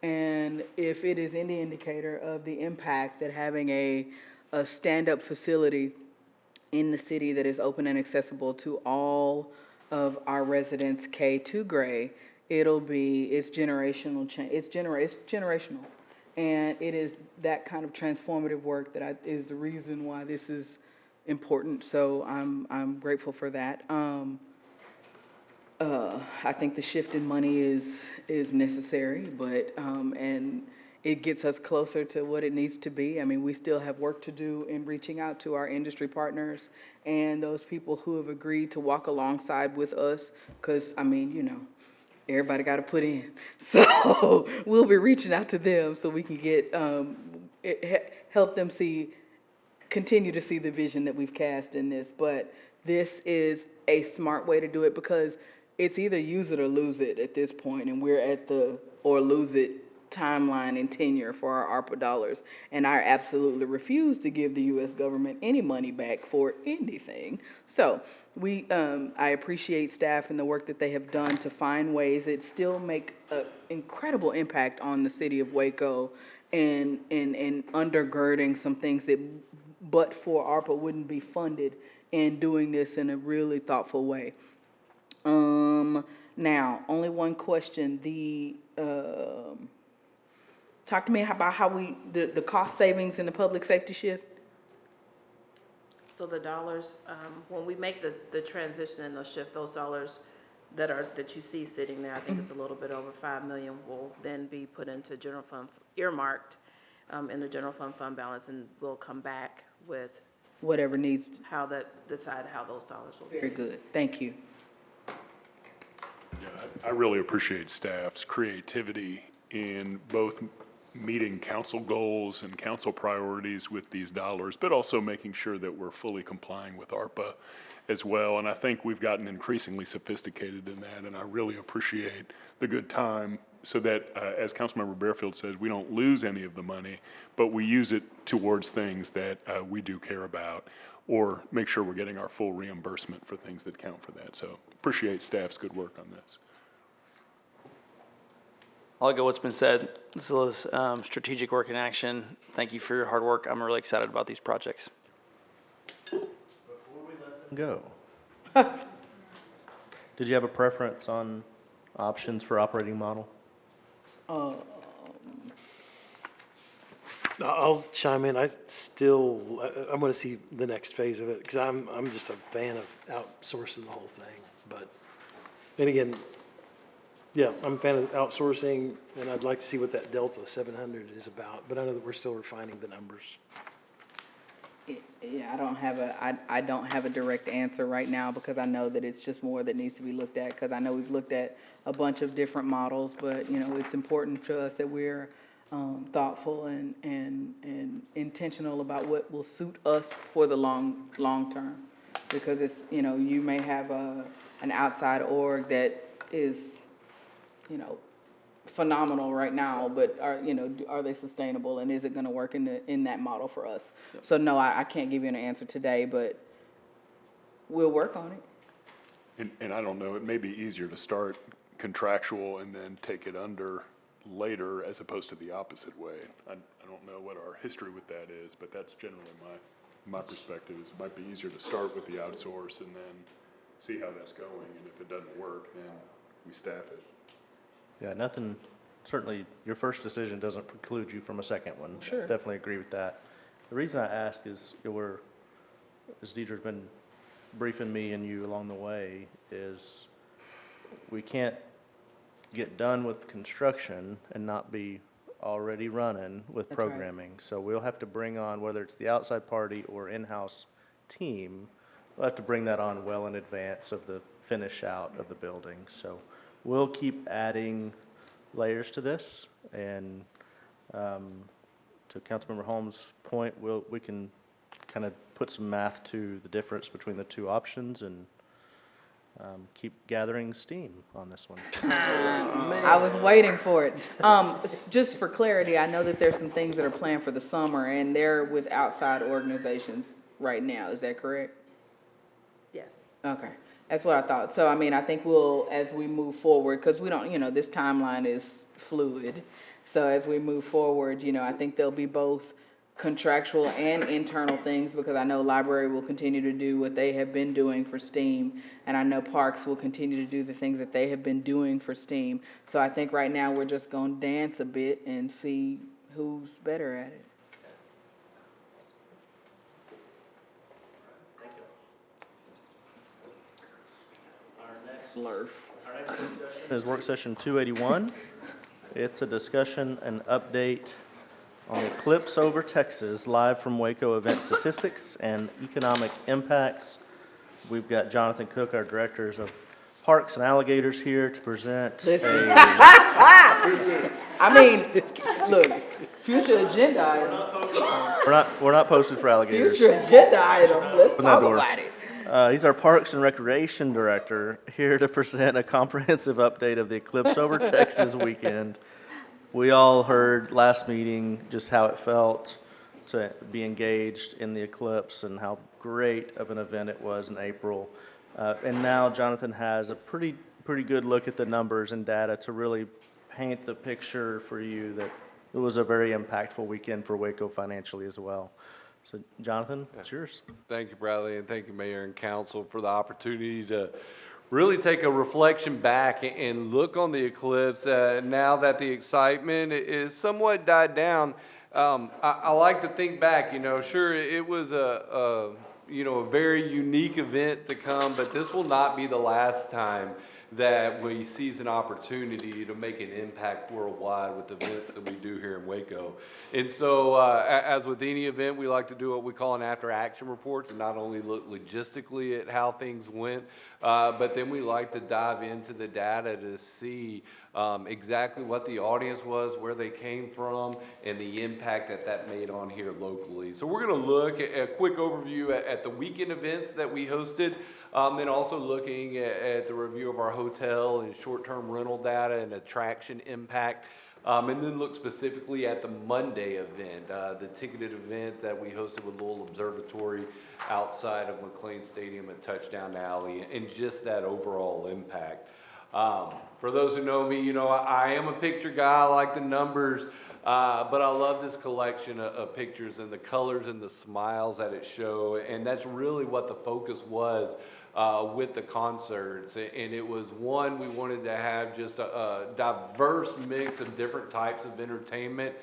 Speaker 5: And if it is any indicator of the impact that having a stand-up facility in the city that is open and accessible to all of our residents, K to Gray, it's generational change. It's generational. And it is that kind of transformative work that is the reason why this is important. So I'm grateful for that. I think the shift in money is necessary, but and it gets us closer to what it needs to be. I mean, we still have work to do in reaching out to our industry partners and those people who have agreed to walk alongside with us, because, I mean, everybody got to put in. So we'll be reaching out to them so we can get help them continue to see the vision that we've cast in this. But this is a smart way to do it, because it's either use it or lose it at this point, and we're at the or lose it timeline and tenure for our ARPA dollars. And I absolutely refuse to give the U.S. government any money back for anything. So I appreciate staff and the work that they have done to find ways that still make an incredible impact on the city of Waco, and undergirding some things that, but for ARPA, wouldn't be funded, and doing this in a really thoughtful way. Now, only one question. Talk to me about how the cost savings in the public safety shift.
Speaker 12: So the dollars, when we make the transition and the shift, those dollars that you see sitting there, I think it's a little bit over 5 million, will then be put into general fund, earmarked in the general fund balance, and we'll come back with
Speaker 5: Whatever needs,
Speaker 12: decide how those dollars will be
Speaker 5: very
Speaker 12: used.
Speaker 5: good, thank you.
Speaker 8: Yeah, I really appreciate staff's creativity in both meeting council goals and council priorities with these dollars, but also making sure that we're fully complying with ARPA as well. And I think we've gotten increasingly sophisticated in that, and I really appreciate the good time so that, as Councilmember Bearfield says, we don't lose any of the money, but we use it towards things that we do care about, or make sure we're getting our full reimbursement for things that count for that. So appreciate staff's good work on this.
Speaker 1: I'll echo what's been said. This is strategic work in action. Thank you for your hard work. I'm really excited about these projects.
Speaker 3: Go. Did you have a preference on options for operating model?
Speaker 9: I'll chime in. I want to see the next phase of it because I'm just a fan of outsourcing the whole thing. But then again, yeah, I'm a fan of outsourcing, and I'd like to see what that Delta 700 is about. But I know that we're still refining the numbers.
Speaker 5: Yeah, I don't have a direct answer right now because I know that it's just more that needs to be looked at, because I know we've looked at a bunch of different models, but, you know, it's important to us that we're thoughtful and intentional about what will suit us for the long term. Because it's, you know, you may have an outside org that is, you know, phenomenal right now, but are they sustainable, and is it gonna work in that model for us? Yep. So no, I can't give you an answer today, but we'll work on it.
Speaker 8: And I don't know, it may be easier to start contractual and then take it under later as opposed to the opposite way. I don't know what our history with that is, but that's generally my perspective, is it might be easier to start with the outsource and then see how that's going, and if it doesn't work, then we staff it.
Speaker 3: Yeah, nothing, certainly, your first decision doesn't preclude you from a second one.
Speaker 5: Sure.
Speaker 3: Definitely agree with that. The reason I ask is, as Deidre's been briefing me and you along the way, is we can't get done with construction and not be already running with
Speaker 5: That's right.
Speaker 3: programming. So we'll have to bring on, whether it's the outside party or in-house team, we'll have to bring that on well in advance of the finish out of the building. So we'll keep adding layers to this, and to Councilmember Holmes' point, we can kind of put some math to the difference between the two options and keep gathering steam on this one.
Speaker 5: I was waiting for it. Just for clarity, I know that there's some things that are planned for the summer, and they're with outside organizations right now. Is that correct?
Speaker 12: Yes.
Speaker 5: Okay, that's what I thought. So, I mean, I think we'll, as we move forward, because we don't, this timeline is fluid. So as we move forward, I think there'll be both contractual and internal things, because I know library will continue to do what they have been doing for STEAM, and I know parks will continue to do the things that they have been doing for STEAM. So I think right now we're just going to dance a bit and see who's better at it. Slurf.
Speaker 3: Our next session is work session 281. It's a discussion and update on the Eclipse over Texas, live from Waco event statistics and economic impacts. We've got Jonathan Cook, our directors of Parks and Alligators, here to present
Speaker 5: Listen. I mean, look, future agenda item.
Speaker 3: We're not posted for alligators.
Speaker 5: Future agenda item. Let's
Speaker 3: Open that
Speaker 5: talk
Speaker 3: door.
Speaker 5: about it.
Speaker 3: He's our Parks and Recreation Director, here to present a comprehensive update of the Eclipse over Texas weekend. We all heard last meeting just how it felt to be engaged in the Eclipse and how great of an event it was in April. And now Jonathan has a pretty good look at the numbers and data to really paint the picture for you that it was a very impactful weekend for Waco financially as well. So Jonathan, it's yours.
Speaker 13: Thank you, Bradley, and thank you, Mayor and Council, for the opportunity to really take a reflection back and look on the Eclipse now that the excitement is somewhat died down. I like to think back, sure, it was a very unique event to come, but this will not be the last time that we seize an opportunity to make an impact worldwide with events that we do here in Waco. And so, as with any event, we like to do what we call an after-action report, to not only look logistically at how things went, but then we like to dive into the data to see exactly what the audience was, where they came from, and the impact that that made on here locally. So we're going to look at a quick overview at the weekend events that we hosted, then also looking at the review of our hotel and short-term rental data and attraction impact. And then look specifically at the Monday event, the ticketed event that we hosted with Lowell Observatory outside of McLean Stadium at Touchdown Alley, and just that overall impact. For those who know me, you know I am a picture guy. I like the numbers, but I love this collection of pictures and the colors and the smiles that it show, and that's really what the focus was with the concerts. And it was one, we wanted to have just a diverse mix of different types of entertainment,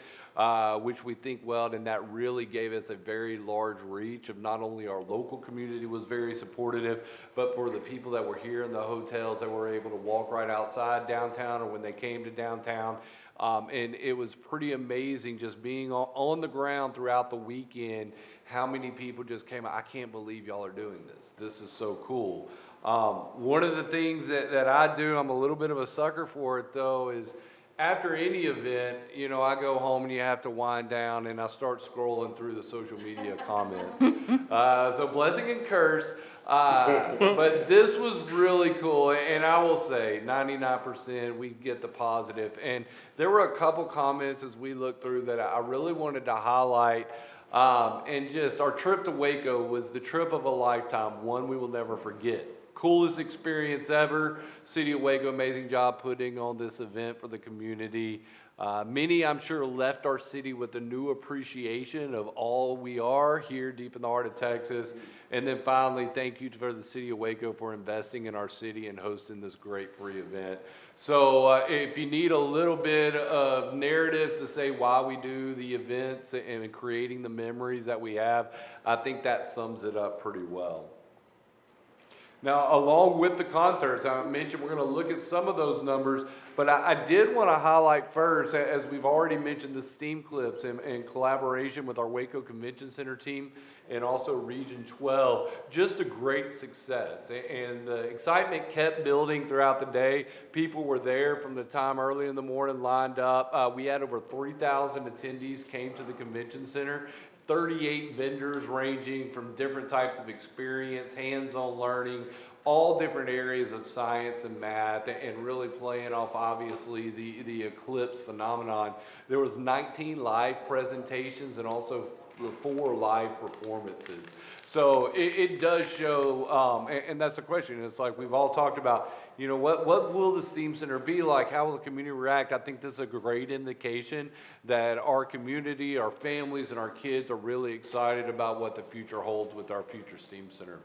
Speaker 13: which we think well, and that really gave us a very large reach of not only our local community was very supportive, but for the people that were here in the hotels that were able to walk right outside downtown or when they came to downtown. And it was pretty amazing just being on the ground throughout the weekend, how many people just came out. I can't believe y'all are doing this. This is so cool. One of the things that I do, I'm a little bit of a sucker for it though, is after any event, you know, I go home and you have to wind down and I start scrolling through the social media comments. So blessing and curse. But this was really cool, and I will say 99% we get the positive. And there were a couple comments as we looked through that I really wanted to highlight. And just our trip to Waco was the trip of a lifetime, one we will never forget. Coolest experience ever. City of Waco, amazing job putting on this event for the community. Many, I'm sure, left our city with a new appreciation of all we are here deep in the heart of Texas. And then finally, thank you for the City of Waco for investing in our city and hosting this great free event. So if you need a little bit of narrative to say why we do the events and creating the memories that we have, I think that sums it up pretty well. Now, along with the concerts, I mentioned we're going to look at some of those numbers, but I did want to highlight first, as we've already mentioned, the STEAM clips in collaboration with our Waco Convention Center team and also Region 12. Just a great success, and the excitement kept building throughout the day. People were there from the time early in the morning, lined up. We had over 3,000 attendees came to the convention center. 38 vendors ranging from different types of experience, hands-on learning, all different areas of science and math, and really playing off, obviously, the eclipse phenomenon. There was 19 live presentations and also 4 live performances. So it does show, and that's the question. It's like we've all talked about, you know, what will the STEAM Center be like? How will the community react? I think this is a great indication that our community, our families, and our kids are really excited about what the future holds with our future STEAM Center.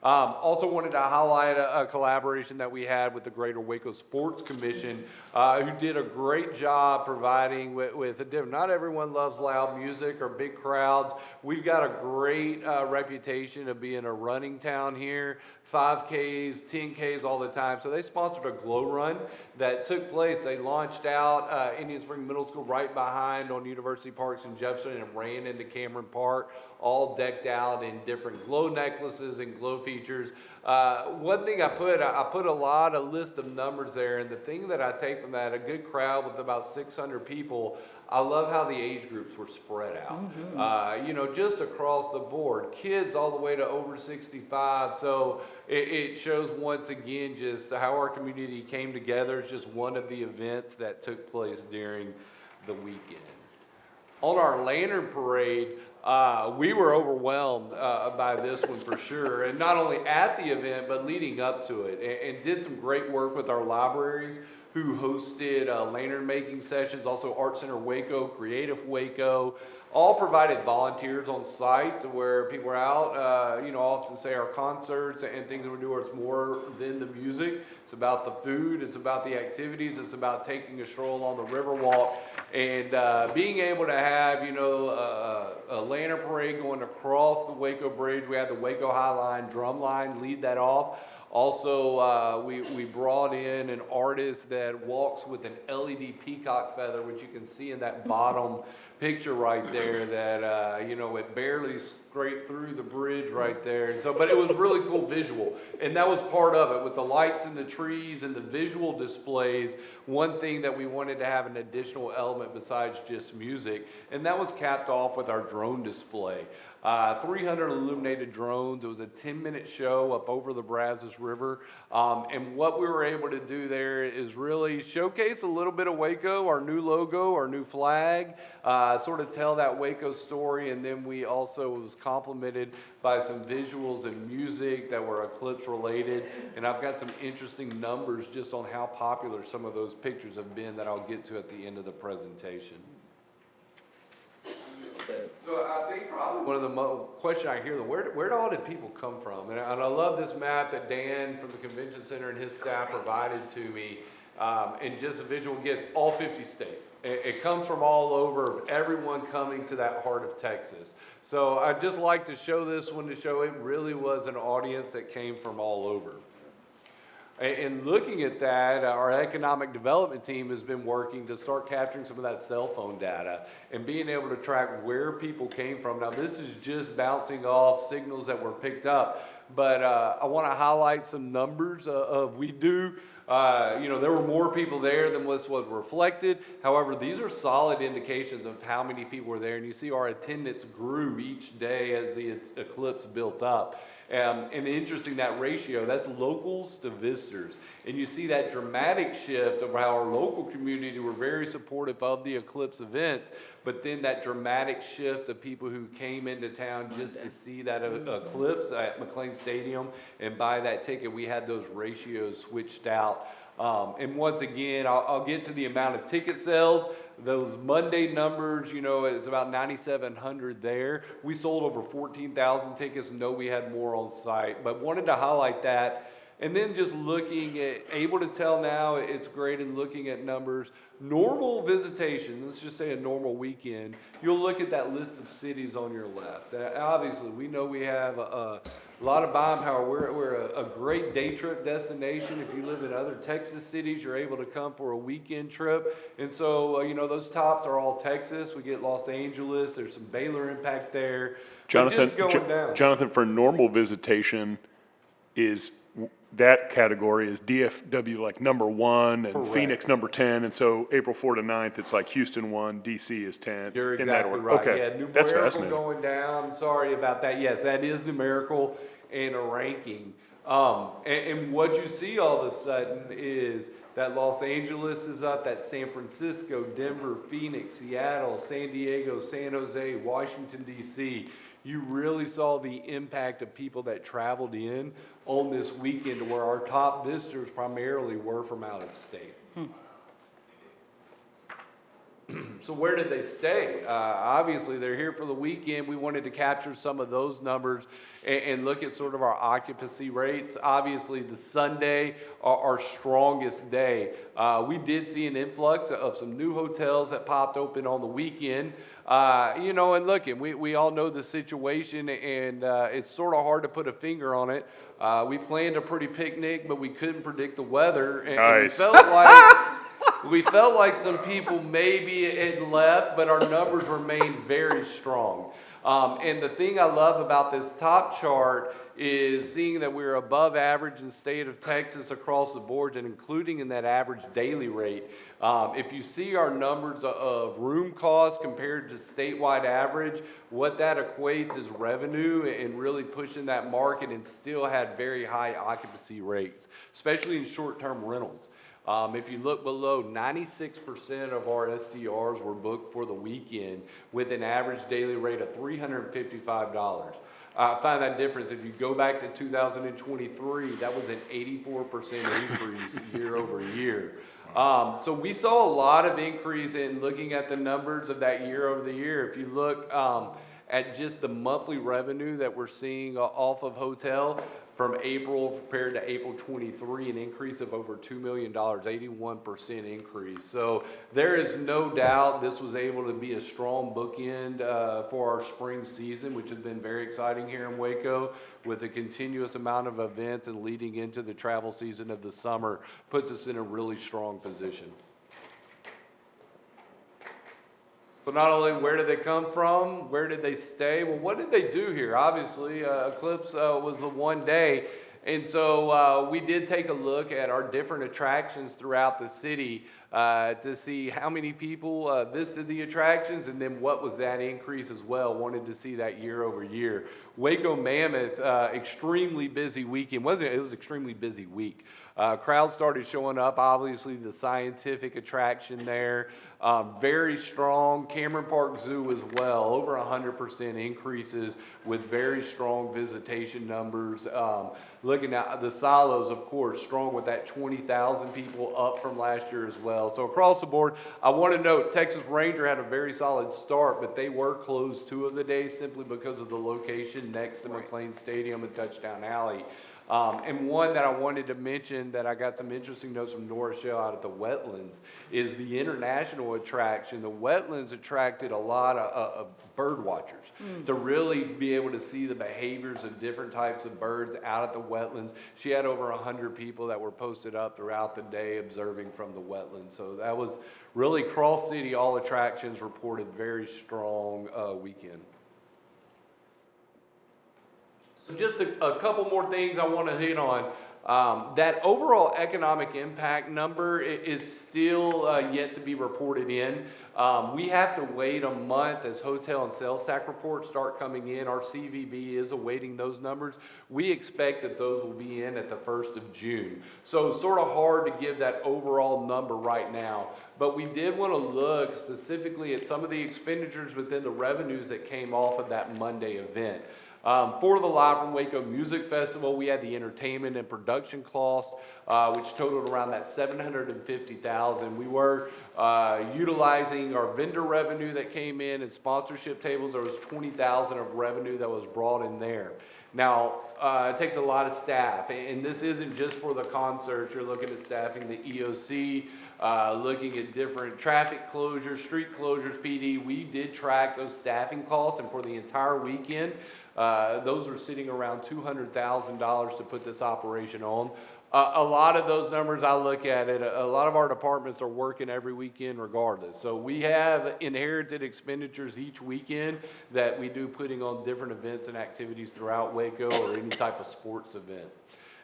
Speaker 13: Also wanted to highlight a collaboration that we had with the Greater Waco Sports Commission, who did a great job providing with a different, not everyone loves loud music or big crowds. We've got a great reputation of being a running town here, 5Ks, 10Ks all the time. So they sponsored a glow run that took place. They launched out Indian Spring Middle School right behind on University Parks in Jefferson and ran into Cameron Park, all decked out in different glow necklaces and glow features. One thing I put a lot of list of numbers there, and the thing that I take from that, a good crowd with about 600 people. I love how the age groups were spread out, you know, just across the board, kids all the way to over 65. So it shows once again just how our community came together. It's just one of the events that took place during the weekend. On our Lantern Parade, we were overwhelmed by this one for sure, and not only at the event, but leading up to it, and did some great work with our libraries who hosted lantern making sessions, also Art Center Waco, Creative Waco, all provided volunteers on site to where people are out, you know, often say our concerts and things that we do, it's more than the music. It's about the food, it's about the activities, it's about taking a stroll on the Riverwalk, and being able to have, you know, a lantern parade going across the Waco Bridge. We had the Waco High Line drum line lead that off. Also, we brought in an artist that walks with an LED peacock feather, which you can see in that bottom picture right there, that, you know, it barely scraped through the bridge right there. So, but it was really cool visual. And that was part of it with the lights and the trees and the visual displays. One thing that we wanted to have an additional element besides just music, and that was capped off with our drone display. 300 illuminated drones. It was a 10-minute show up over the Brazos River. And what we were able to do there is really showcase a little bit of Waco, our new logo, our new flag, sort of tell that Waco story. And then we also was complemented by some visuals and music that were Eclipse related. And I've got some interesting numbers just on how popular some of those pictures have been that I'll get to at the end of the presentation. So I think probably one of the questions I hear, where do all the people come from? And I love this map that Dan from the Convention Center and his staff provided to me. And just a visual gets all 50 states. It comes from all over, everyone coming to that heart of Texas. So I'd just like to show this one to show it really was an audience that came from all over. And looking at that, our economic development team has been working to start capturing some of that cell phone data and being able to track where people came from. Now, this is just bouncing off signals that were picked up, but I want to highlight some numbers of we do. You know, there were more people there than was reflected. However, these are solid indications of how many people were there. And you see our attendance grew each day as the eclipse built up. And interesting, that ratio, that's locals to visitors. And you see that dramatic shift of how our local community were very supportive of the eclipse event, but then that dramatic shift of people who came into town just to see that eclipse at McLean Stadium and buy that ticket. We had those ratios switched out. And once again, I'll get to the amount of ticket sales. Those Monday numbers, you know, it's about 9,700 there. We sold over 14,000 tickets. No, we had more on site, but wanted to highlight that. And then just looking at, able to tell now, it's great in looking at numbers. Normal visitation, let's just say a normal weekend, you'll look at that list of cities on your left. Obviously, we know we have a lot of buying power. We're a great day trip destination. If you live in other Texas cities, you're able to come for a weekend trip. And so, you know, those tops are all Texas. We get Los Angeles. There's some Baylor impact there.
Speaker 8: Jonathan,
Speaker 13: just going down.
Speaker 8: Jonathan, for normal visitation, is that category is DFW like number 1 and
Speaker 13: Correct.
Speaker 8: Phoenix number 10, and so April 4 to 9th, it's like Houston 1, DC is 10.
Speaker 13: You're
Speaker 8: in that
Speaker 13: exactly
Speaker 8: order.
Speaker 13: right.
Speaker 8: Okay,
Speaker 13: Yeah,
Speaker 8: that's
Speaker 13: numerical
Speaker 8: fascinating.
Speaker 13: going down. Sorry about that. Yes, that is numerical and a ranking. And what you see all of a sudden is that Los Angeles is up, that San Francisco, Denver, Phoenix, Seattle, San Diego, San Jose, Washington, D.C. You really saw the impact of people that traveled in on this weekend, to where our top visitors primarily were from out of state. So where did they stay? Obviously, they're here for the weekend. We wanted to capture some of those numbers and look at sort of our occupancy rates. Obviously, the Sunday, our strongest day. We did see an influx of some new hotels that popped open on the weekend. You know, and look, we all know the situation, and it's sort of hard to put a finger on it. We planned a pretty picnic, but we couldn't predict the weather. And
Speaker 8: Nice.
Speaker 13: we felt like some people maybe had left, but our numbers remained very strong. And the thing I love about this top chart is seeing that we're above average in the state of Texas across the board, and including in that average daily rate. If you see our numbers of room costs compared to statewide average, what that equates is revenue and really pushing that market, and still had very high occupancy rates, especially in short-term rentals. If you look below, 96% of our STRs were booked for the weekend with an average daily rate of $355. I find that difference. If you go back to 2023, that was an 84% increase year over year. So we saw a lot of increase in looking at the numbers of that year over the year. If you look at just the monthly revenue that we're seeing off of hotel, from April compared to April 23, an increase of over $2 million, 81% increase. So there is no doubt this was able to be a strong bookend for our spring season, which has been very exciting here in Waco, with a continuous amount of events and leading into the travel season of the summer, puts us in a really strong position. So not only where did they come from, where did they stay? Well, what did they do here? Obviously, Eclipse was the one day. And so we did take a look at our different attractions throughout the city to see how many people visited the attractions, and then what was that increase as well. Wanted to see that year over year. Waco Mammoth, extremely busy weekend. It was extremely busy week. Crowds started showing up, obviously the scientific attraction there, very strong. Cameron Park Zoo as well, over 100% increases with very strong visitation numbers. Looking at the silos, of course, strong with that 20,000 people up from last year as well. So across the board, I want to note Texas Ranger had a very solid start, but they were closed 2 of the days simply because of the location next to McLean Stadium and Touchdown Alley. And one that I wanted to mention that I got some interesting notes from Nora Shell out at the Wetlands is the international attraction. The Wetlands attracted a lot of bird watchers to really be able to see the behaviors of different types of birds out at the Wetlands. She had over 100 people that were posted up throughout the day observing from the Wetlands. So that was really cross city, all attractions reported very strong weekend. So just a couple more things I want to hit on. That overall economic impact number is still yet to be reported in. We have to wait a month as hotel and sales tax reports start coming in. Our CVB is awaiting those numbers. We expect that those will be in at the 1st of June. So sort of hard to give that overall number right now. But we did want to look specifically at some of the expenditures within the revenues that came off of that Monday event. For the Live from Waco Music Festival, we had the entertainment and production cost, which totaled around that $750,000. We were utilizing our vendor revenue that came in and sponsorship tables. There was $20,000 of revenue that was brought in there. Now, it takes a lot of staff, and this isn't just for the concerts. You're looking at staffing the EOC, looking at different traffic closures, street closures, PD. We did track those staffing costs, and for the entire weekend, those were sitting around $200,000 to put this operation on. A lot of those numbers, I look at it, a lot of our departments are working every weekend regardless. So we have inherited expenditures each weekend that we do putting on different events and activities throughout Waco or any type of sports event.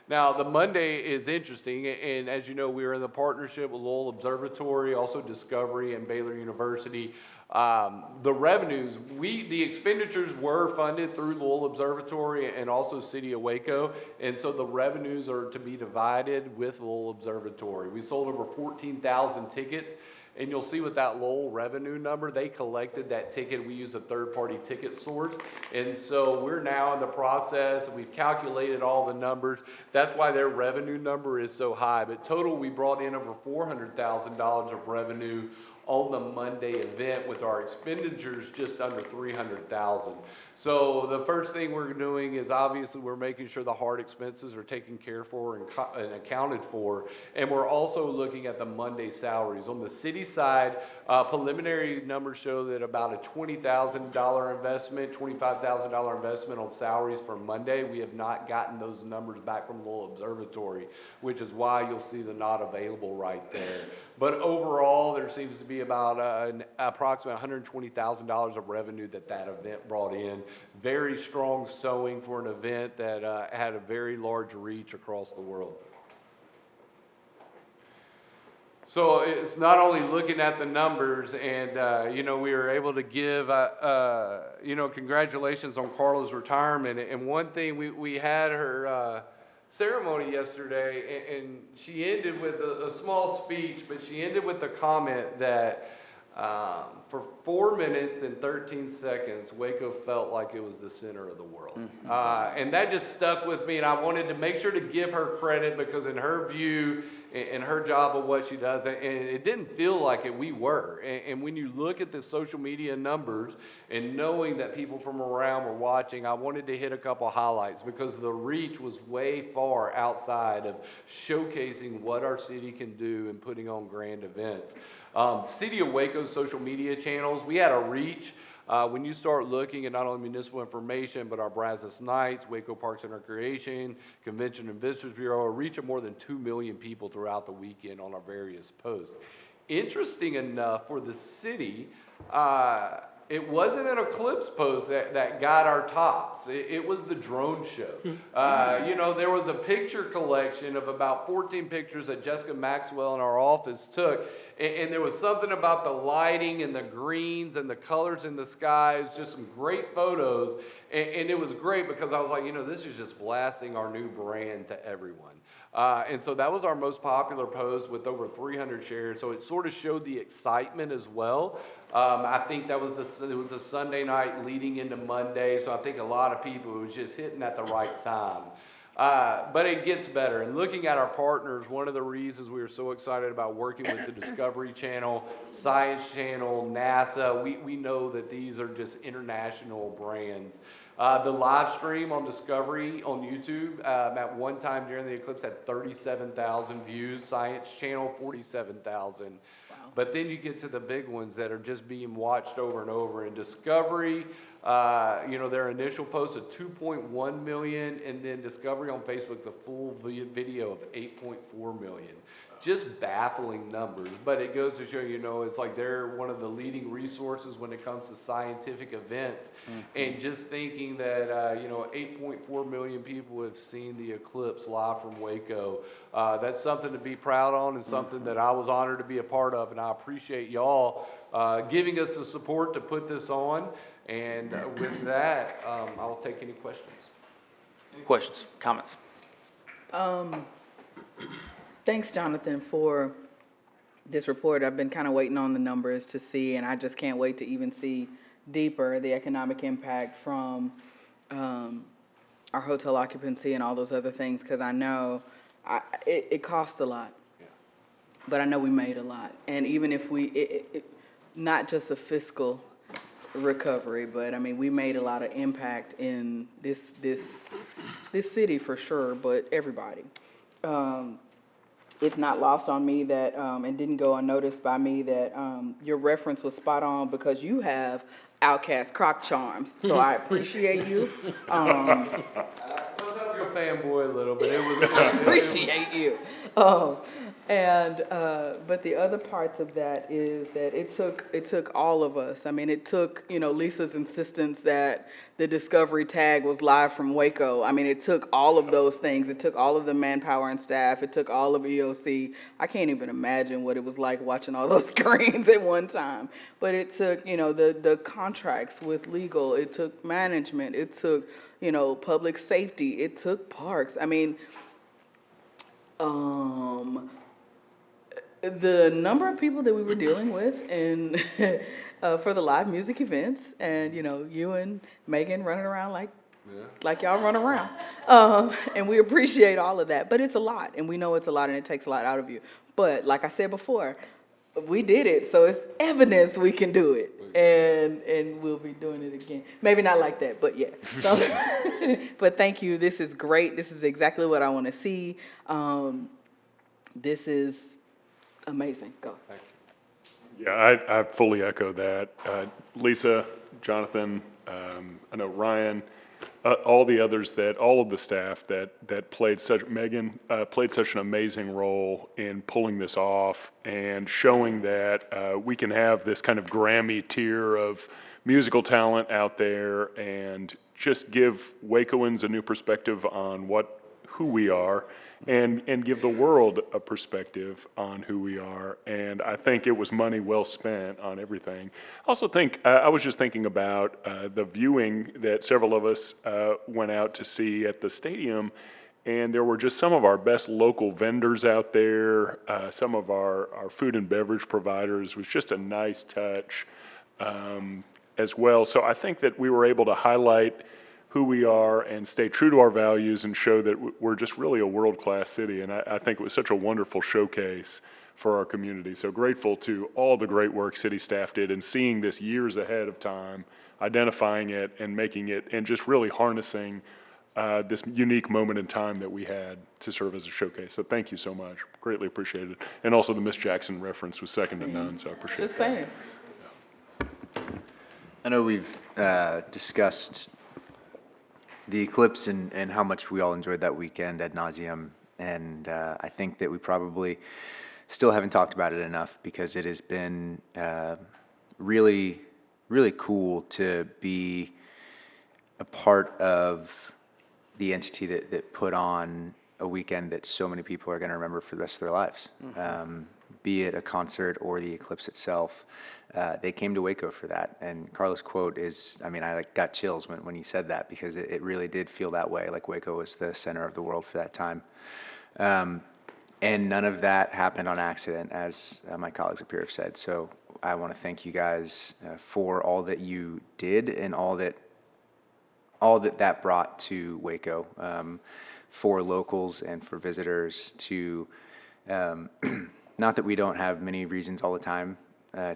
Speaker 13: Now, the Monday is interesting, and as you know, we are in the partnership with Lowell Observatory, also Discovery and Baylor University. The revenues, the expenditures were funded through Lowell Observatory and also City of Waco, and so the revenues are to be divided with Lowell Observatory. We sold over 14,000 tickets, and you'll see with that Lowell revenue number, they collected that ticket. We use a third-party ticket source, and so we're now in the process. We've calculated all the numbers. That's why their revenue number is so high. But total, we brought in over $400,000 of revenue on the Monday event, with our expenditures just under $300,000. So the first thing we're doing is obviously we're making sure the hard expenses are taken care for and accounted for, and we're also looking at the Monday salaries. On the city side, preliminary numbers show that about a $20,000 investment, $25,000 investment on salaries for Monday. We have not gotten those numbers back from Lowell Observatory, which is why you'll see the not available right there. But overall, there seems to be about approximately $120,000 of revenue that event brought in. Very strong showing for an event that had a very large reach across the world. So it's not only looking at the numbers, and we were able to give congratulations on Carla's retirement. And one thing, we had her ceremony yesterday, and she ended with a small speech, but she ended with the comment that For 4 minutes and 13 seconds, Waco felt like it was the center of the world. And that just stuck with me, and I wanted to make sure to give her credit because in her view, in her job of what she does, and it didn't feel like it, we were. And when you look at the social media numbers and knowing that people from around were watching, I wanted to hit a couple highlights because the reach was way far outside of showcasing what our city can do and putting on grand events. City of Waco's social media channels, we had a reach. When you start looking at not only municipal information, but our Brazos Nights, Waco Parks and Recreation, Convention and Visitors Bureau, a reach of more than 2 million people throughout the weekend on our various posts. Interesting enough for the city, it wasn't an eclipse post that got our tops. It was the drone show. You know, there was a picture collection of about 14 pictures that Jessica Maxwell in our office took. And there was something about the lighting and the greens and the colors in the skies, just some great photos. And it was great because I was like, you know, this is just blasting our new brand to everyone. And so that was our most popular post with over 300 shares. So it sort of showed the excitement as well. I think it was a Sunday night leading into Monday. So I think a lot of people, it was just hitting at the right time. But it gets better. And looking at our partners, one of the reasons we were so excited about working with the Discovery Channel, Science Channel, NASA, we know that these are just international brands. The live stream on Discovery on YouTube at one time during the eclipse had 37,000 views. Science Channel, 47,000. Wow. But then you get to the big ones that are just being watched over and over. And Discovery, you know, their initial post of 2.1 million, and then Discovery on Facebook, the full video of 8.4 million. Just baffling numbers, but it goes to show, you know, it's like they're one of the leading resources when it comes to scientific events. And just thinking that, you know, 8.4 million people have seen the eclipse live from Waco. That's something to be proud on and something that I was honored to be a part of. And I appreciate y'all giving us the support to put this on. And with that, I'll take any questions.
Speaker 1: Any questions, comments?
Speaker 5: Thanks, Jonathan, for this report. I've been kind of waiting on the numbers to see, and I just can't wait to even see deeper the economic impact from our hotel occupancy and all those other things, because I know it cost a lot, but I know we made a lot. And even if not just a fiscal recovery, but I mean, we made a lot of impact in this city for sure, but everybody. It's not lost on me that, and didn't go unnoticed by me, that your reference was spot on because you have Outcast Croc Charms. So I appreciate you.
Speaker 13: Sometimes you're a fanboy a little, but it was.
Speaker 5: I appreciate you. But the other parts of that is that it took all of us. I mean, it took, you know, Lisa's insistence that the Discovery tag was live from Waco. I mean, it took all of those things. It took all of the manpower and staff. It took all of EOC. I can't even imagine what it was like watching all those screens at one time. But it took, you know, the contracts with legal. It took management. It took, you know, public safety. It took parks. I mean, the number of people that we were dealing with and for the live music events, and you know, you and Megan running around like y'all run around, and we appreciate all of that. But it's a lot, and we know it's a lot, and it takes a lot out of you. But like I said before, we did it, so it's evidence we can do it, and we'll be doing it again. Maybe not like that, but yeah. So, but thank you. This is great. This is exactly what I want to see. This is amazing. Go.
Speaker 8: Thank you. Yeah, I fully echo that. Lisa, Jonathan, I know Ryan, all the others all of the staff that played Megan played such an amazing role in pulling this off and showing that we can have this kind of Grammy tier of musical talent out there and just give Wacoans a new perspective on who we are. And give the world a perspective on who we are. And I think it was money well spent on everything. I also think, I was just thinking about the viewing that several of us went out to see at the stadium. And there were just some of our best local vendors out there, some of our food and beverage providers. It was just a nice touch as well. So I think that we were able to highlight who we are and stay true to our values and show that we're just really a world-class city. And I think it was such a wonderful showcase for our community. So grateful to all the great work city staff did in seeing this years ahead of time, identifying it and making it, and just really harnessing this unique moment in time that we had to serve as a showcase. So thank you so much. Greatly appreciated it. And also the Miss Jackson reference was second to none, so I appreciate that.
Speaker 5: Just saying.
Speaker 7: I know we've discussed the eclipse and how much we all enjoyed that weekend ad nauseum, and I think that we probably still haven't talked about it enough because it has been really, really cool to be a part of the entity that put on a weekend that so many people are going to remember for the rest of their lives. Be it a concert or the eclipse itself. They came to Waco for that. And Carlos' quote is, I mean, I got chills when he said that because it really did feel that way, like Waco was the center of the world for that time. And none of that happened on accident, as my colleagues up here have said. So I want to thank you guys for all that you did and all that brought to Waco, for locals and for visitors to, not that we don't have many reasons all the time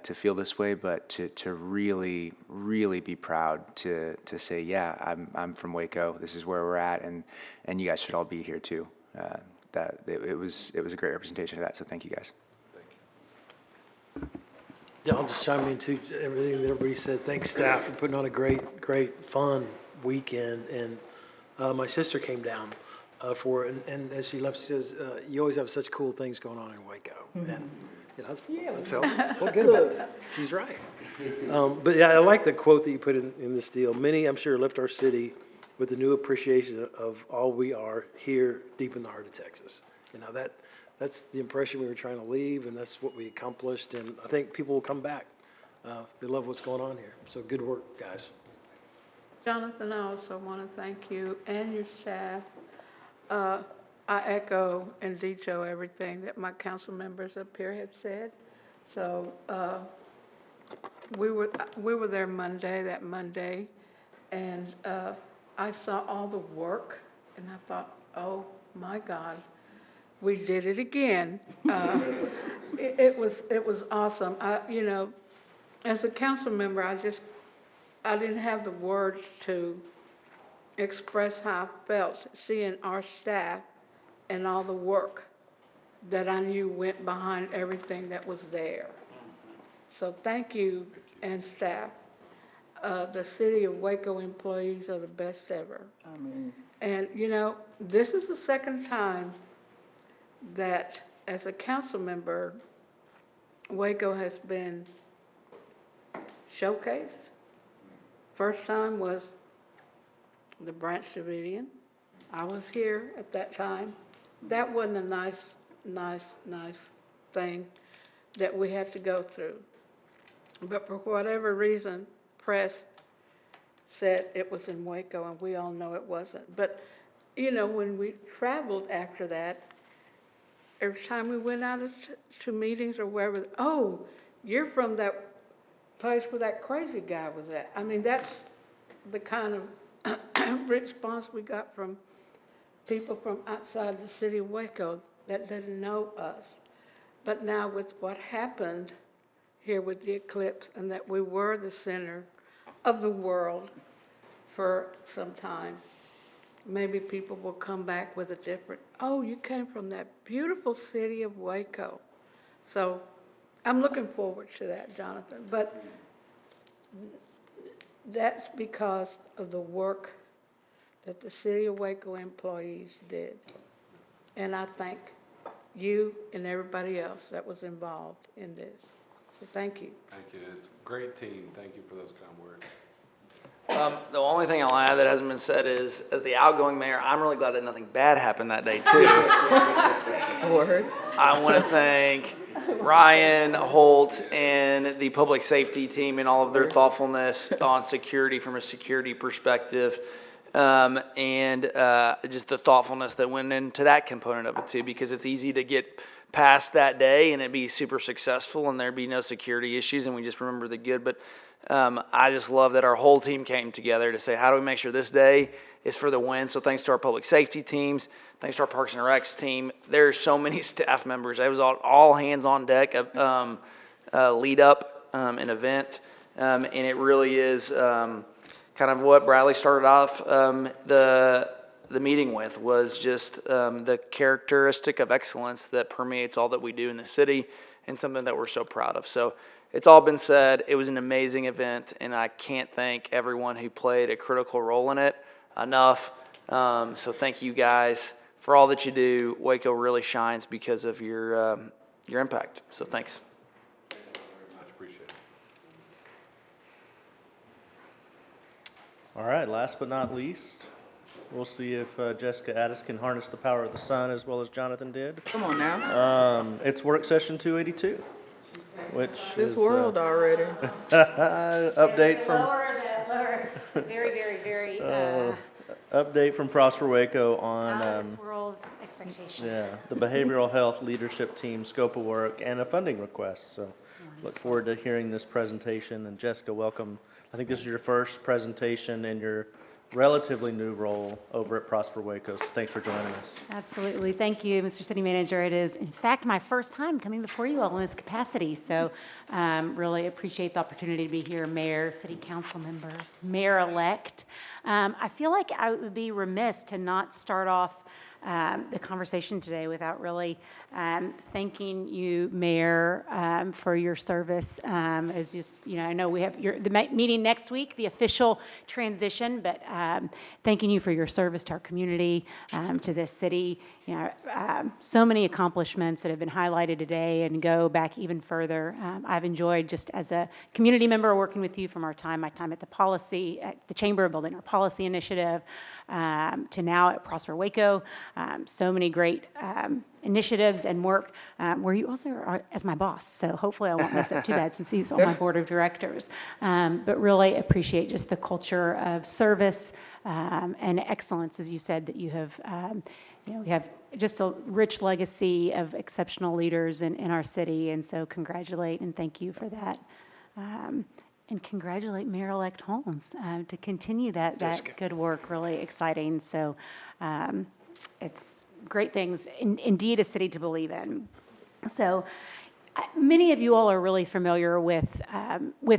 Speaker 7: to feel this way, but to really, really be proud to say, yeah, I'm from Waco. This is where we're at, and you guys should all be here too. It was a great representation of that. So thank you guys.
Speaker 9: Yeah, I'll just chime in to everything that everybody said. Thanks, staff, for putting on a great, fun weekend. And my sister came down for it, and as she left, she says, "You always have such cool things going on in Waco." And I felt good about that. She's right. But yeah, I like the quote that you put in this deal. Many, I'm sure, left our city with a new appreciation of all we are here, deep in the heart of Texas. You know that's the impression we were trying to leave, and that's what we accomplished. And I think people will come back. They love what's going on here. So good work, guys.
Speaker 4: Jonathan, I also want to thank you and your staff. I echo and veto everything that my council members up here have said. So we were there that Monday, and I saw all the work, and I thought, oh my God, we did it again. It was awesome. As a council member, I didn't have the words to express how I felt seeing our staff and all the work that I knew went behind everything that was there. So thank you and staff. The City of Waco employees are the best ever. And this is the second time that as a council member, Waco has been showcased. First time was the Branch Davidian. I was here at that time. That wasn't a nice thing that we had to go through. But for whatever reason, press said it was in Waco, and we all know it wasn't. But, when we traveled after that, every time we went out to meetings or wherever, oh, you're from that place where that crazy guy was at. I mean, that's the kind of response we got from people from outside the city of Waco that didn't know us. But now with what happened here with the eclipse, and that we were the center of the world for some time, maybe people will come back with a different, oh, you came from that beautiful city of Waco. So I'm looking forward to that, Jonathan. But that's because of the work that the City of Waco employees did. And I thank you and everybody else that was involved in this. So thank you.
Speaker 13: Thank you. It's a great team. Thank you for those kind words.
Speaker 1: The only thing I'll add that hasn't been said is, as the outgoing mayor, I'm really glad that nothing bad happened that day, too.
Speaker 5: Word.
Speaker 1: I want to thank Ryan Holt and the public safety team and all of their thoughtfulness on security from a security perspective, and just the thoughtfulness that went into that component of it, too, because it's easy to get past that day and it'd be super successful and there'd be no security issues and we just remember the good. But I just love that our whole team came together to say, how do we make sure this day is for the win? So thanks to our public safety teams, thanks to our Parks and Recs team. There's so many staff members. It was all hands on deck, lead up an event, and it really is kind of what Bradley started off the meeting with, was just the characteristic of excellence that permeates all that we do in the city, and something that we're so proud of. So it's all been said. It was an amazing event, and I can't thank everyone who played a critical role in it enough. So thank you guys for all that you do. Waco really shines because of your impact. So thanks.
Speaker 8: Much appreciated.
Speaker 3: All right, last but not least, we'll see if Jessica Addis can harness the power of the sun as well as Jonathan did.
Speaker 5: Come on now.
Speaker 3: It's work session 282, which
Speaker 5: This
Speaker 3: is
Speaker 5: world already.
Speaker 3: update from
Speaker 14: Lower. Very,
Speaker 3: update from Prosper Waco
Speaker 14: out
Speaker 3: on
Speaker 14: of this world expectation.
Speaker 3: the behavioral health leadership team scope of work and a funding request. So look forward to hearing this presentation. And Jessica, welcome. I think this is your first presentation in your relatively new role over at Prosper Waco. So thanks for joining us.
Speaker 14: Absolutely. Thank you, Mr. City Manager. It is, in fact, my first time coming before you all in this capacity. So really appreciate the opportunity to be here, Mayor, City Council members, Mayor-elect. I feel like I would be remiss to not start off the conversation today without really thanking you, Mayor, for your service. As just, I know we have the meeting next week, the official transition, but thanking you for your service to our community, to this city. So many accomplishments that have been highlighted today and go back even further. I've enjoyed, just as a community member, working with you from my time at the Chamber, building our policy initiative, to now at Prosper Waco. So many great initiatives and work where you also are as my boss. So hopefully I won't mess up too bad since he's on my board of directors. But really appreciate just the culture of service and excellence, as you said, that you have. We have just a rich legacy of exceptional leaders in our city. And so congratulate and thank you for that. And congratulate Mayor-elect Holmes to continue that good work. Really exciting. So it's great things, indeed, a city to believe in. So many of you all are really familiar with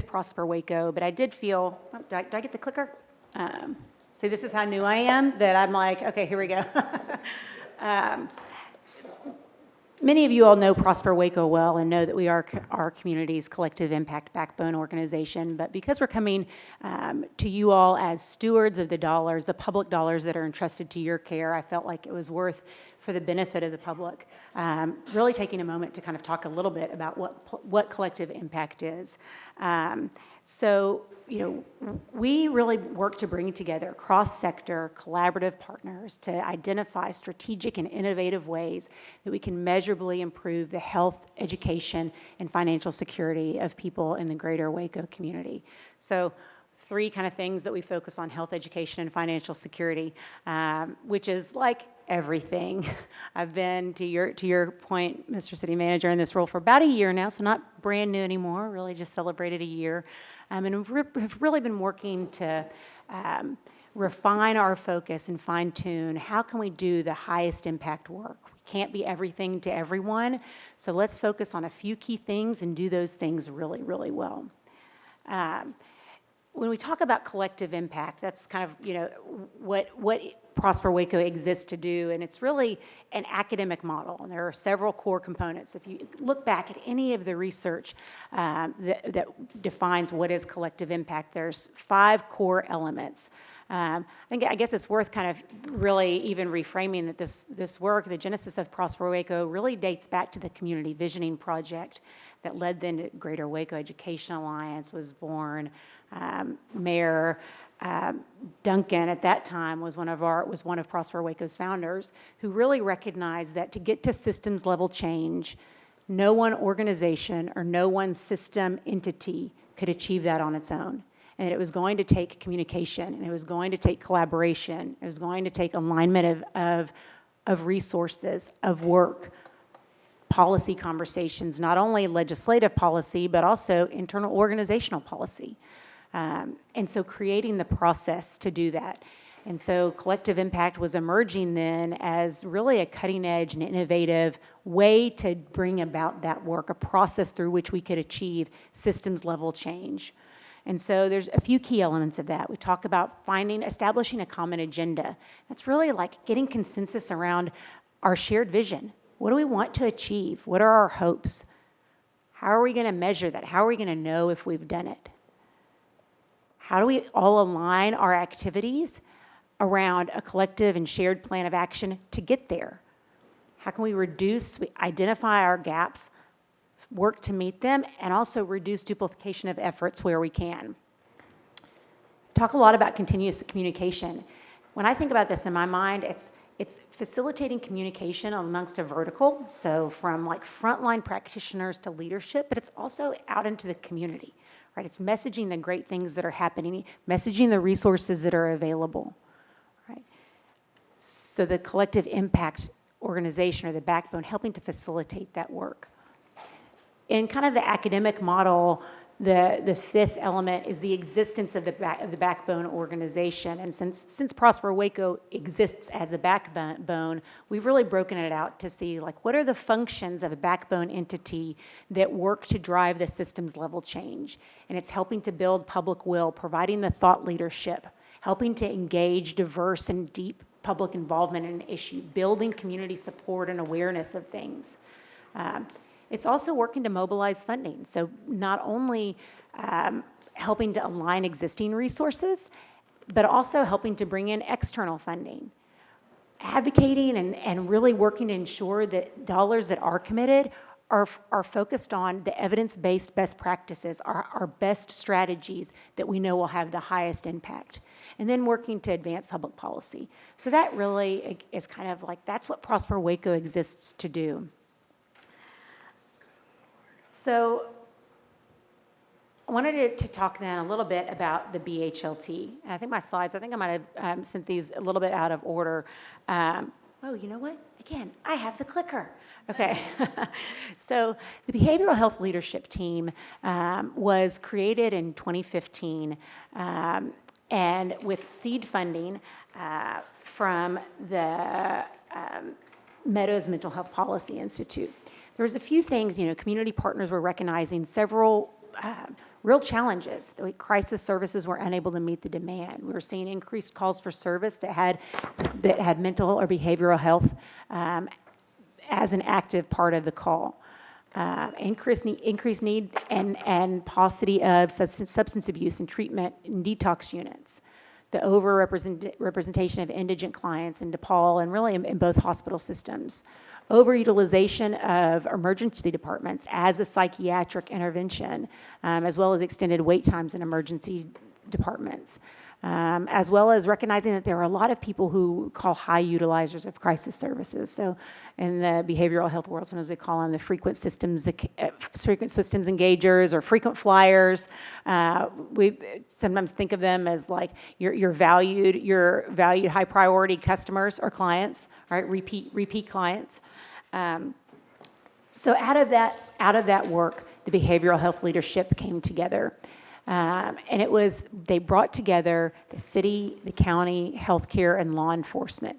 Speaker 14: Prosper Waco, but I did feel, do I get the clicker? See, this is how new I am, that I'm like, okay, here we go. Many of you all know Prosper Waco well and know that we are our community's collective impact backbone organization. But because we're coming to you all as stewards of the dollars, the public dollars that are entrusted to your care, I felt like it was worth, for the benefit of the public, really taking a moment to kind of talk a little bit about what collective impact is. So, we really work to bring together cross-sector collaborative partners to identify strategic and innovative ways that we can measurably improve the health, education, and financial security of people in the greater Waco community. So, three kind of things that we focus on: health, education, and financial security, which is like everything. I've been, to your point, Mr. City Manager, in this role for about a year now, so not brand new anymore, really just celebrated a year. And we've really been working to refine our focus and fine-tune how can we do the highest impact work. We can't be everything to everyone, so let's focus on a few key things and do those things really, really well. When we talk about collective impact, that's kind of, what Prosper Waco exists to do, and it's really an academic model, and there are several core components. If you look back at any of the research that defines what is collective impact, there's 5 core elements. I guess it's worth kind of really even reframing that this work, the genesis of Prosper Waco, really dates back to the Community Visioning Project that led then to Greater Waco Education Alliance was born. Mayor Duncan at that time was one of Prosper Waco's founders, who really recognized that to get to systems level change, no one organization or no one system entity could achieve that on its own. And it was going to take communication, and it was going to take collaboration, it was going to take alignment of resources, of work, policy conversations, not only legislative policy, but also internal organizational policy. And so creating the process to do that. And so collective impact was emerging then as really a cutting edge and innovative way to bring about that work, a process through which we could achieve systems level change. And so there's a few key elements of that. We talk about establishing a common agenda. That's really like getting consensus around our shared vision. What do we want to achieve? What are our hopes? How are we going to measure that? How are we going to know if we've done it? How do we all align our activities around a collective and shared plan of action to get there? How can we identify our gaps, work to meet them, and also reduce duplication of efforts where we can? Talk a lot about continuous communication. When I think about this in my mind, it's facilitating communication amongst a vertical, so from like frontline practitioners to leadership, but it's also out into the community, right? It's messaging the great things that are happening, messaging the resources that are available. So the collective impact organization or the backbone, helping to facilitate that work. In kind of the academic model, the fifth element is the existence of the backbone organization. And since Prosper Waco exists as a backbone, we've really broken it out to see like what are the functions of a backbone entity that work to drive the systems level change. And it's helping to build public will, providing the thought leadership, helping to engage diverse and deep public involvement in an issue, building community support and awareness of things. It's also working to mobilize funding. So not only helping to align existing resources, but also helping to bring in external funding. Advocating and really working to ensure that dollars that are committed are focused on the evidence-based best practices, our best strategies that we know will have the highest impact. And then working to advance public policy. So that really is kind of like, that's what Prosper Waco exists to do. So I wanted to talk then a little bit about the BHLT. And I think my slides, I might have sent these a little bit out of order. Oh, you know what? Again, I have the clicker. Okay. So the Behavioral Health Leadership Team was created in 2015 and with seed funding from the Meadows Mental Health Policy Institute. There was a few things, community partners were recognizing several real challenges. The crisis services were unable to meet the demand. We were seeing increased calls for service that had mental or behavioral health as an active part of the call. Increased need and paucity of substance abuse and treatment and detox units. The overrepresentation of indigent clients in DePaul and really in both hospital systems. Overutilization of emergency departments as a psychiatric intervention, as well as extended wait times in emergency departments. As well as recognizing that there are a lot of people who call high utilizers of crisis services. So in the behavioral health world, sometimes we call them the frequent systems engagers or frequent flyers. We sometimes think of them as like your valued high priority customers or clients, right? Repeat clients. So out of that work, the behavioral health leadership came together. And they brought together the city, the county, healthcare, and law enforcement.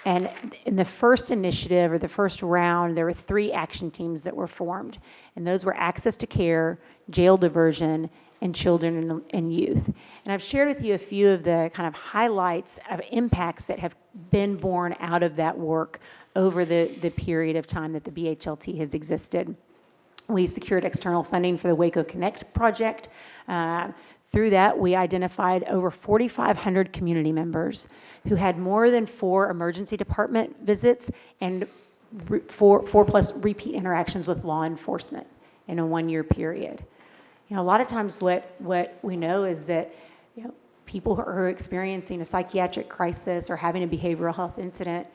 Speaker 14: And in the first initiative or the first round, there were 3 action teams that were formed. And those were access to care, jail diversion, and children and youth. And I've shared with you a few of the kind of highlights of impacts that have been born out of that work over the period of time that the BHLT has existed. We secured external funding for the Waco Connect project. Through that, we identified over 4,500 community members who had more than 4 emergency department visits and 4+ repeat interactions with law enforcement in a 1-year period. A lot of times what we know is that people who are experiencing a psychiatric crisis or having a behavioral health incident,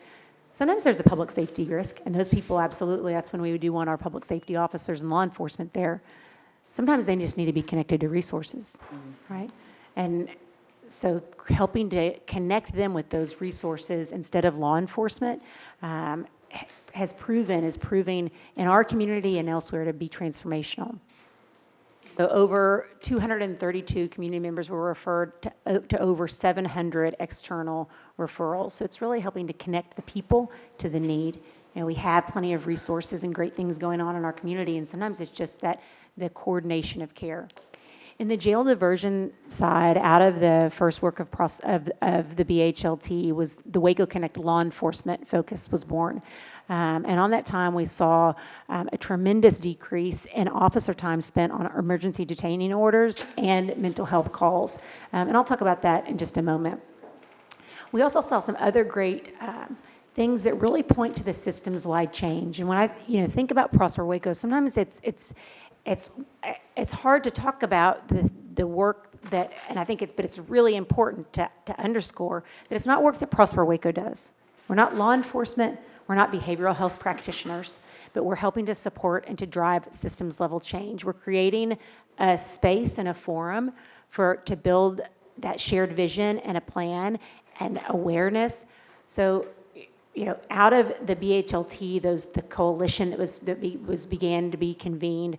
Speaker 14: sometimes there's a public safety risk, and those people absolutely, that's when we do want our public safety officers and law enforcement there. Sometimes they just need to be connected to resources, right? And so helping to connect them with those resources instead of law enforcement is proving in our community and elsewhere to be transformational. So over 232 community members were referred to over 700 external referrals. So it's really helping to connect the people to the need. And we have plenty of resources and great things going on in our community, and sometimes it's just that the coordination of care. In the jail diversion side, out of the first work of the BHLT was the Waco Connect law enforcement focus was born. And on that time, we saw a tremendous decrease in officer time spent on emergency detaining orders and mental health calls. And I'll talk about that in just a moment. We also saw some other great things that really point to the systems-wide change. And when I think about Prosper Waco, sometimes it's hard to talk about the work that, and I think it's really important to underscore that it's not work that Prosper Waco does. We're not law enforcement, we're not behavioral health practitioners, but we're helping to support and to drive systems level change. We're creating a space and a forum to build that shared vision and a plan and awareness. So, out of the BHLT, the coalition that began to be convened,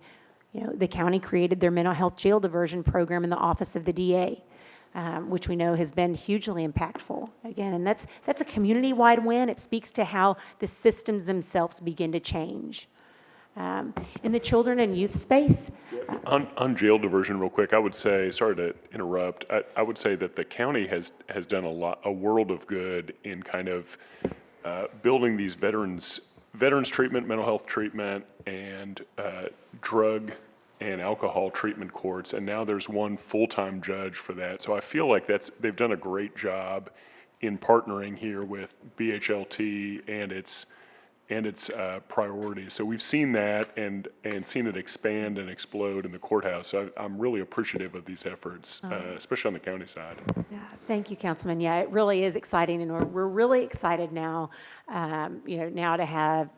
Speaker 14: the county created their mental health jail diversion program in the office of the DA, which we know has been hugely impactful. Again, and that's a community-wide win. It speaks to how the systems themselves begin to change. In the children and youth space.
Speaker 8: On jail diversion, real quick, I would say, sorry to interrupt, I would say that the county has done a world of good in kind of building these veterans treatment, mental health treatment, and drug and alcohol treatment courts, and now there's one full-time judge for that. So I feel like they've done a great job in partnering here with BHLT and its priorities. So we've seen that and seen it expand and explode in the courthouse. So I'm really appreciative of these efforts, especially on the county side.
Speaker 14: Yeah, thank you, Councilman. Yeah, it really is exciting, and we're really excited now, now to have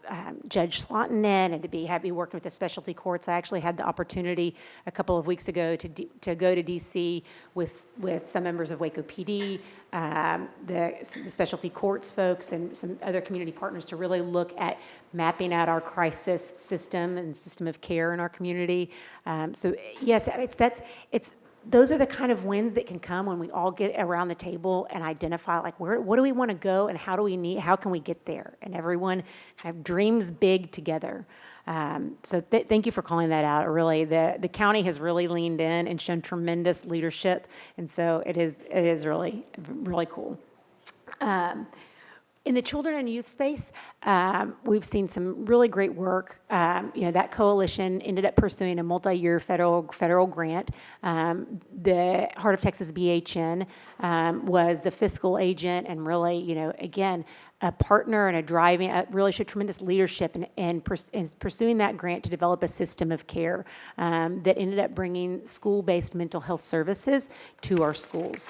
Speaker 14: Judge Slaughton in and to be happy working with the specialty courts. I actually had the opportunity a couple of weeks ago to go to DC with some members of Waco PD, the specialty courts folks, and some other community partners to really look at mapping out our crisis system and system of care in our community. So yes, those are the kind of wins that can come when we all get around the table and identify what do we want to go and how can we get there, and everyone kind of dreams big together. So thank you for calling that out. Really, the county has really leaned in and shown tremendous leadership, and so it is really, really cool. In the children and youth space, we've seen some really great work. That coalition ended up pursuing a multi-year federal grant. The Heart of Texas BHN was the fiscal agent, and really, again, a partner and really showed tremendous leadership in pursuing that grant to develop a system of care that ended up bringing school-based mental health services to our schools.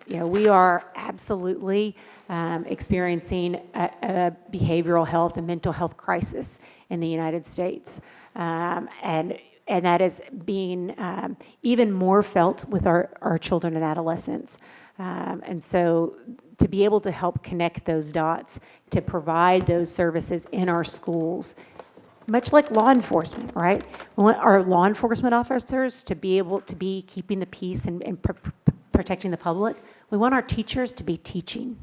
Speaker 14: We are absolutely experiencing a behavioral health and mental health crisis in the United States. And that is being even more felt with our children and adolescents. And so to be able to help connect those dots, to provide those services in our schools, much like law enforcement, right? We want our law enforcement officers to be able to be keeping the peace and protecting the public. We want our teachers to be teaching,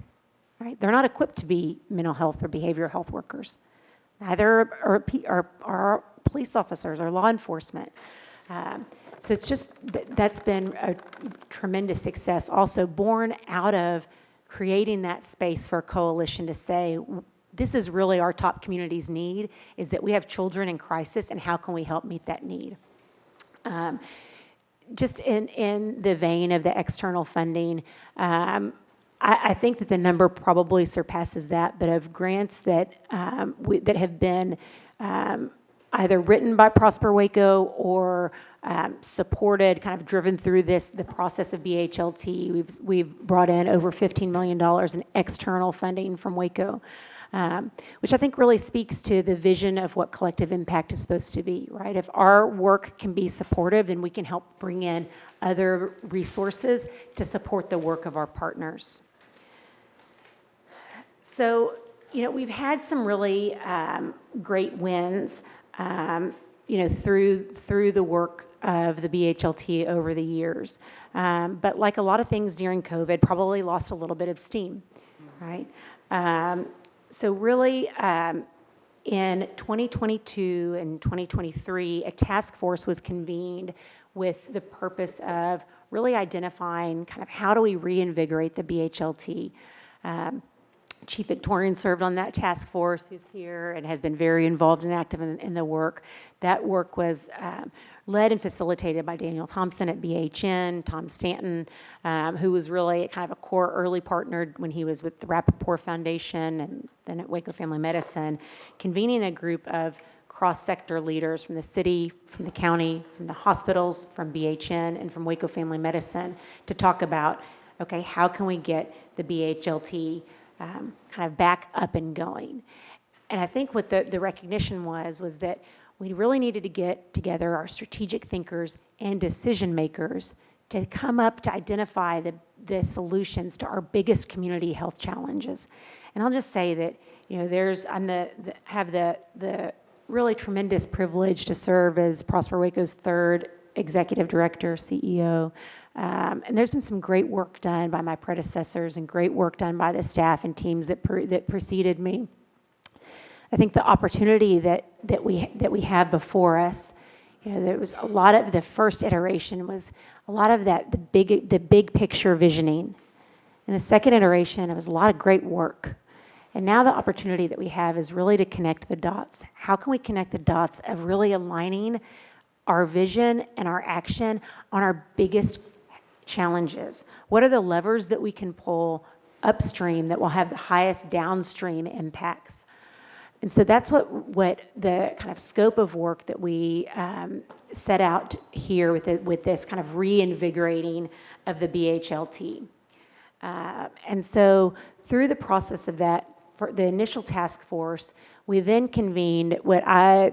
Speaker 14: right? They're not equipped to be mental health or behavioral health workers. Neither are police officers or law enforcement. So it's just, that's been a tremendous success. Also born out of creating that space for a coalition to say, this is really our top community's need, is that we have children in crisis, and how can we help meet that need? Just in the vein of the external funding, I think that the number probably surpasses that, but of grants that that have been either written by Prosper Waco or supported, kind of driven through the process of BHLT. We've brought in over $15 million in external funding from Waco, which I think really speaks to the vision of what collective impact is supposed to be, right? If our work can be supportive, then we can help bring in other resources to support the work of our partners. So we've had some really great wins, through the work of the BHLT over the years. But like a lot of things during COVID, probably lost a little bit of steam, right? So really, in 2022 and 2023, a task force was convened with the purpose of really identifying kind of how do we reinvigorate the BHLT. Chief Victorian served on that task force, who's here and has been very involved and active in the work. That work was led and facilitated by Daniel Thompson at BHN, Tom Stanton, who was really kind of a core early partner when he was with the Rappaport Foundation and then at Waco Family Medicine, convening a group of cross-sector leaders from the city, from the county, from the hospitals, from BHN, and from Waco Family Medicine to talk about, okay, how can we get the BHLT kind of back up and going. And I think what the recognition was that we really needed to get together our strategic thinkers and decision makers to come up to identify the solutions to our biggest community health challenges. And I'll just say that, have the really tremendous privilege to serve as Prosper Waco's third executive director, CEO. And there's been some great work done by my predecessors and great work done by the staff and teams that preceded me. I think the opportunity that we have before us, there was a lot of the first iteration was a lot of that the big picture visioning. In the second iteration, it was a lot of great work. And now the opportunity that we have is really to connect the dots. How can we connect the dots of really aligning our vision and our action on our biggest challenges? What are the levers that we can pull upstream that will have the highest downstream impacts? And so that's what the kind of scope of work that we set out here with this kind of reinvigorating of the BHLT. And so through the process of that, for the initial task force, we then convened what I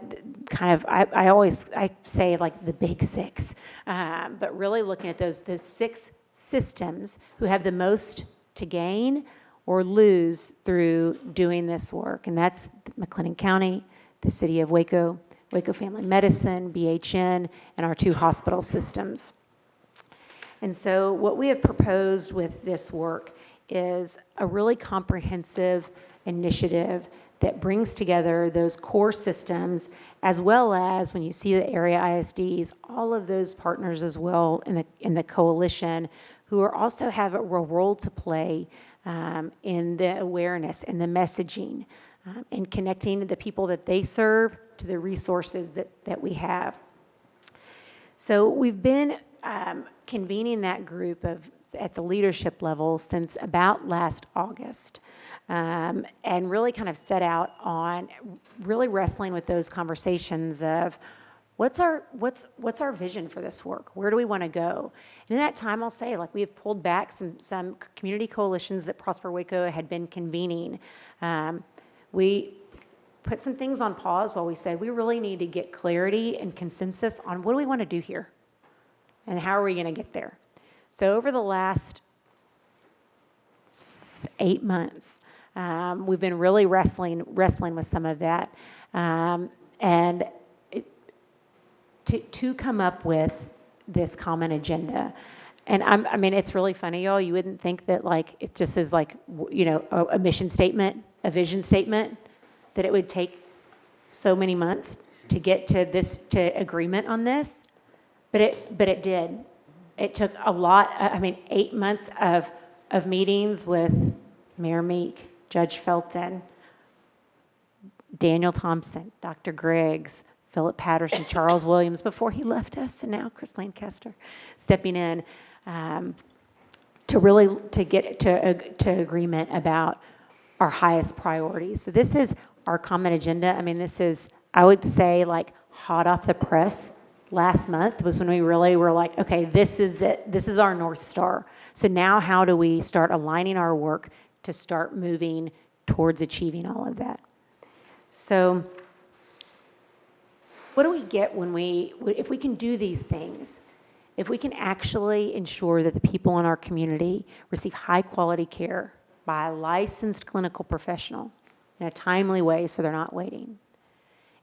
Speaker 14: say like the big six, but really looking at those six systems who have the most to gain or lose through doing this work. And that's McLennan County, the city of Waco, Waco Family Medicine, BHN, and our two hospital systems. And so what we have proposed with this work is a really comprehensive initiative that brings together those core systems, as well as, when you see the area ISDs, all of those partners as well in the coalition who also have a role to play in the awareness and the messaging and connecting the people that they serve to the resources that we have. So we've been convening that group at the leadership level since about last August. And really kind of set out on really wrestling with those conversations of what's our vision for this work? Where do we want to go? And in that time, I'll say, like, we have pulled back some community coalitions that Prosper Waco had been convening. We put some things on pause while we said we really need to get clarity and consensus on what do we want to do here and how are we going to get there. So over the last 8 months, we've been really wrestling with some of that, and to come up with this common agenda. And I mean, it's really funny, y'all. You wouldn't think that, like, it just is like, a mission statement, a vision statement, that it would take so many months to get to agreement on this, but it did. It took a lot. 8 months of meetings with Mayor Meek, Judge Felton, Daniel Thompson, Dr. Griggs, Philip Patterson, Charles Williams before he left us, and now Chris Lancaster stepping in to get to agreement about our highest priorities. So this is our common agenda. I mean, this is, I would say, like hot off the press. Last month was when we really were like, okay, this is it. This is our North Star. So now how do we start aligning our work to start moving towards achieving all of that? So what do we get if we can do these things? If we can actually ensure that the people in our community receive high quality care by a licensed clinical professional, in a timely way so they're not waiting.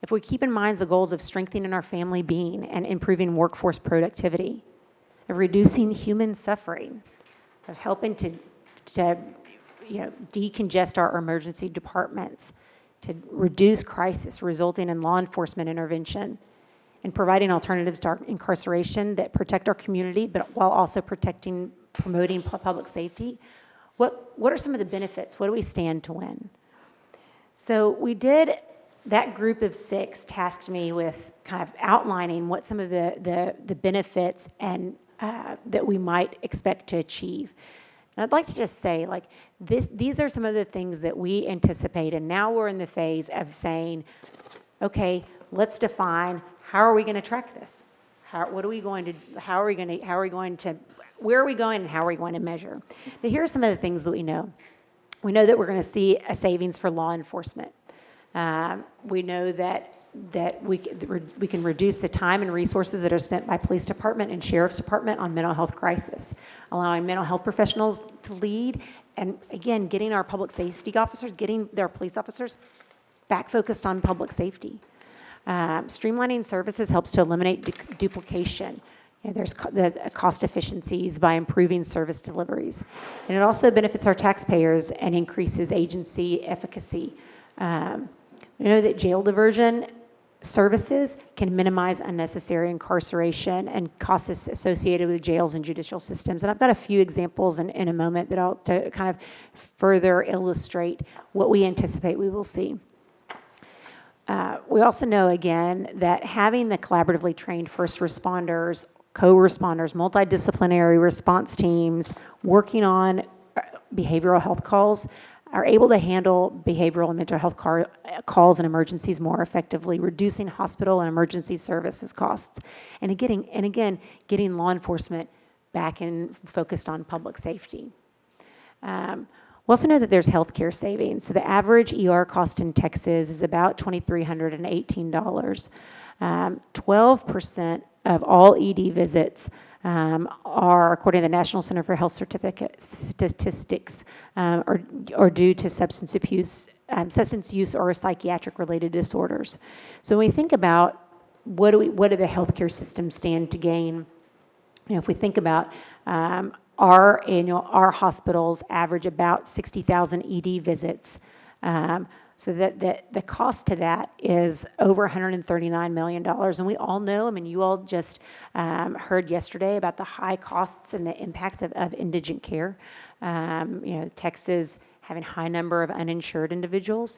Speaker 14: If we keep in mind the goals of strengthening our family being and improving workforce productivity, of reducing human suffering, of helping to decongest our emergency departments, to reduce crisis resulting in law enforcement intervention, and providing alternatives to our incarceration that protect our community, but while also promoting public safety, what are some of the benefits? What do we stand to win? So that group of 6 tasked me with kind of outlining what some of the benefits and that we might expect to achieve. And I'd like to just say, like, these are some of the things that we anticipate, and now we're in the phase of saying, okay, let's define how are we going to track this? Where are we going and how are we going to measure? But here are some of the things that we know. We know that we're going to see a savings for law enforcement. We know that we can reduce the time and resources that are spent by police department and sheriff's department on mental health crisis, allowing mental health professionals to lead, and again, getting our public safety officers, getting their police officers back focused on public safety. Streamlining services helps to eliminate duplication. There's cost efficiencies by improving service deliveries. And it also benefits our taxpayers and increases agency efficacy. We know that jail diversion services can minimize unnecessary incarceration and costs associated with jails and judicial systems. And I've got a few examples in a moment to kind of further illustrate what we anticipate we will see. We also know, again, that having the collaboratively trained first responders, co-responders, multidisciplinary response teams working on behavioral health calls are able to handle behavioral and mental health calls and emergencies more effectively, reducing hospital and emergency services costs, and again, getting law enforcement back and focused on public safety. We also know that there's healthcare savings. So the average ER cost in Texas is about $2,318. 12% of all ED visits are, according to the National Center for Health Statistics, are due to substance use or psychiatric-related disorders. So when we think about what do the healthcare systems stand to gain, if we think about our hospitals average about 60,000 ED visits. So that the cost to that is over $139 million. And we all know, you all just heard yesterday about the high costs and the impacts of indigent care. Texas having a high number of uninsured individuals.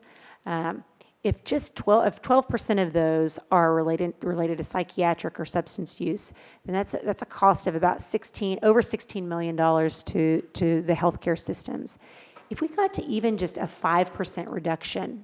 Speaker 14: If 12% of those are related to psychiatric or substance use, then that's a cost of about over $16 million to the healthcare systems. If we got to even just a 5% reduction,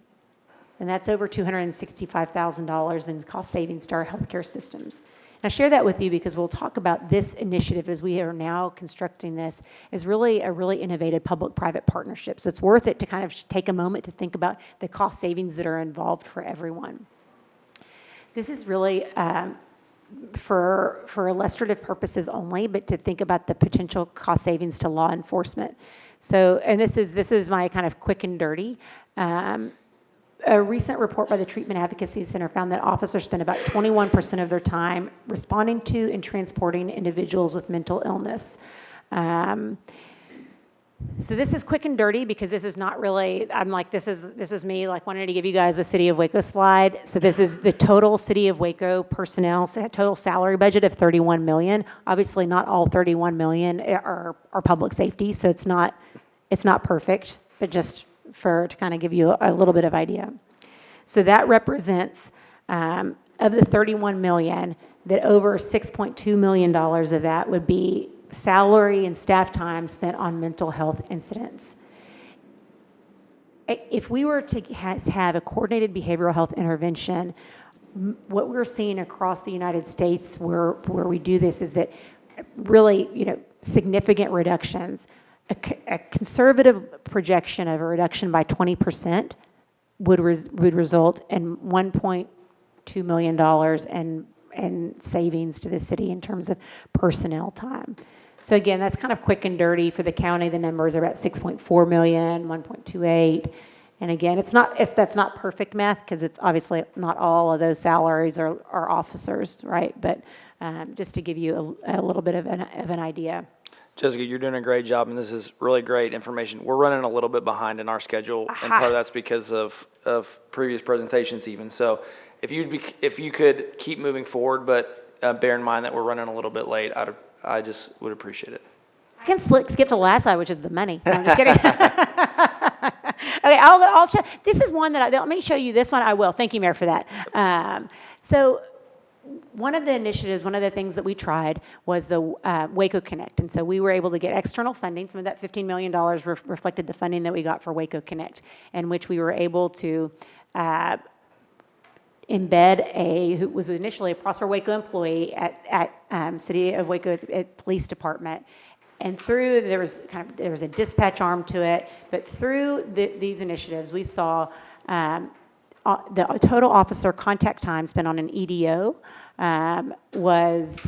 Speaker 14: then that's over $265,000 in cost savings to our healthcare systems. And I share that with you because we'll talk about this initiative as we are now constructing this as really a really innovative public-private partnership. So it's worth it to kind of take a moment to think about the cost savings that are involved for everyone. This is really for illustrative purposes only, but to think about the potential cost savings to law enforcement. So, and this is my kind of quick and dirty. A recent report by the Treatment Advocacy Center found that officers spend about 21% of their time responding to and transporting individuals with mental illness. So this is quick and dirty because this is not really, this is me wanting to give you guys a City of Waco slide. So this is the total City of Waco personnel, total salary budget of $31 million. Obviously not all $31 million are public safety, so it's not perfect, but just to kind of give you a little bit of idea. So that represents, of the $31 million, that over $6.2 million of that would be salary and staff time spent on mental health incidents. If we were to have a coordinated behavioral health intervention, what we're seeing across the United States where we do this is that really, significant reductions. A conservative projection of a reduction by 20% would result in $1.2 million in savings to the city in terms of personnel time. So again, that's kind of quick and dirty for the county. The numbers are about 6.4 million, 1.28. And again, that's not perfect math because it's obviously not all of those salaries are officers, right? But just to give you a little bit of an idea.
Speaker 1: Jessica, you're doing a great job, and this is really great information. We're running a little bit behind in our schedule, and part of that's because of previous presentations even. So if you could keep moving forward, but bear in mind that we're running a little bit late, I just would appreciate it.
Speaker 14: I can skip to the last slide, which is the money. No, I'm just kidding. Okay, I'll show. This is one that let me show you this one. I will. Thank you, Mayor, for that. So one of the initiatives, one of the things that we tried was the Waco Connect. And so we were able to get external funding. Some of that $15 million reflected the funding that we got for Waco Connect, in which we were able to embed who was initially a Prosper Waco employee at City of Waco Police Department. And there was a dispatch arm to it, but through these initiatives, we saw the total officer contact time spent on an EDO was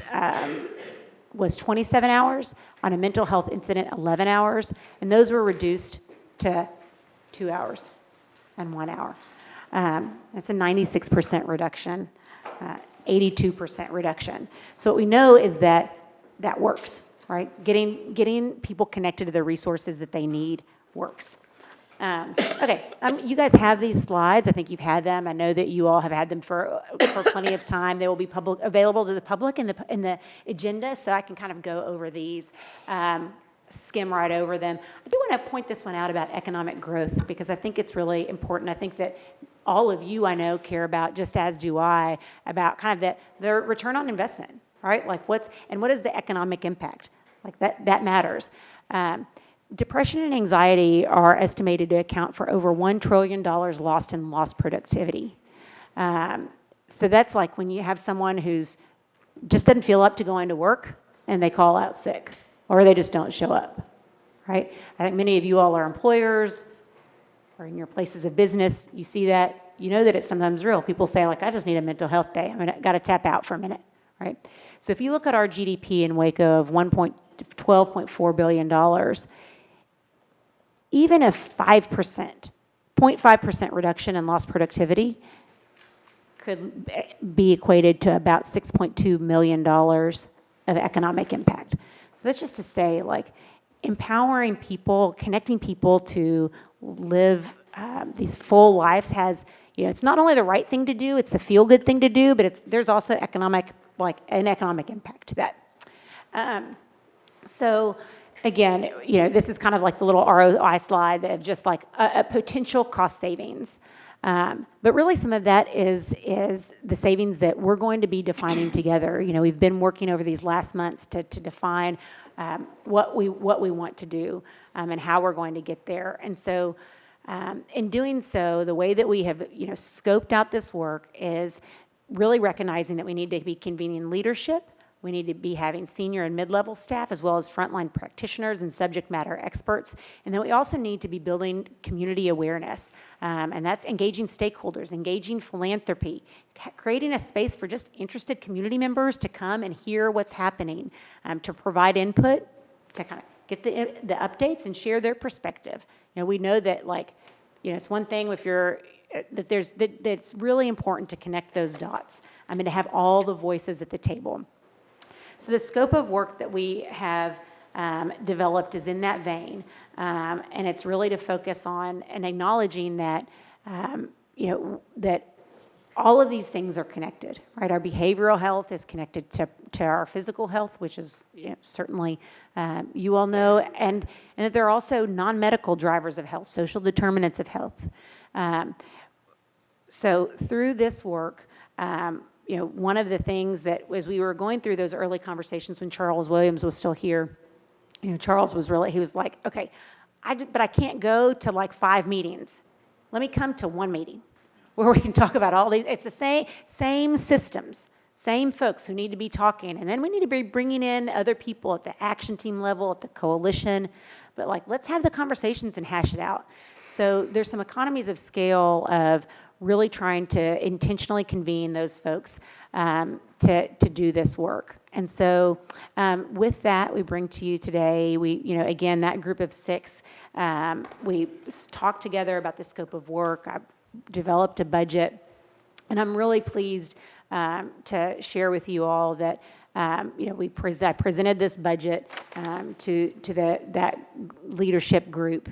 Speaker 14: 27 hours, on a mental health incident 11 hours, and those were reduced to 2 hours and 1 hour. That's a 96% reduction, 82% reduction. So what we know is that works. Right? Getting people connected to the resources that they need works. Okay, you guys have these slides. I think you've had them. I know that you all have had them for plenty of time. They will be available to the public in the agenda, so I can kind of go over these, skim right over them. I do want to point this one out about economic growth because I think it's really important. I think that all of you I know care about, just as do I, about kind of the return on investment. Right? Like what is the economic impact? Like that matters. Depression and anxiety are estimated to account for over $1 trillion lost in lost productivity. So that's like when you have someone who's just doesn't feel up to going to work and they call out sick or they just don't show up. Right? I think many of you all are employers or in your places of business. You see that. You know that it's sometimes real. People say like, I just need a mental health day. I got to tap out for a minute. Right? So if you look at our GDP in Waco of $12.4 billion, even a 0.5% reduction in lost productivity could be equated to about $6.2 million of economic impact. So that's just to say, like, empowering people, connecting people to live these full lives has, it's not only the right thing to do, it's the feel-good thing to do, but there's also an economic impact to that. So again, this is kind of like the little ROI slide of just like a potential cost savings. But really some of that is the savings that we're going to be defining together. We've been working over these last months to define what we want to do and how we're going to get there. And so in doing so, the way that we have scoped out this work is really recognizing that we need to be convening leadership. We need to be having senior and mid-level staff as well as frontline practitioners and subject matter experts. And then we also need to be building community awareness. And that's engaging stakeholders, engaging philanthropy, creating a space for just interested community members to come and hear what's happening, to provide input, to kind of get the updates and share their perspective. We know that it's one thing if that's really important to connect those dots. To have all the voices at the table. So the scope of work that we have developed is in that vein, and it's really to focus on and acknowledging that, that all of these things are connected, right? Our behavioral health is connected to our physical health, which is certainly you all know, and that there are also non-medical drivers of health, social determinants of health. So through this work, one of the things that as we were going through those early conversations when Charles Williams was still here, Charles was he was like, okay, but I can't go to like 5 meetings. Let me come to 1 meeting where we can talk about all these. It's the same systems, same folks who need to be talking. And then we need to be bringing in other people at the action team level, at the coalition. but like, let's have the conversations and hash it out. So there's some economies of scale of really trying to intentionally convene those folks to do this work. And so with that, we bring to you today, again, that group of 6, we talked together about the scope of work. I developed a budget, and I'm really pleased to share with you all that I presented this budget to that leadership group,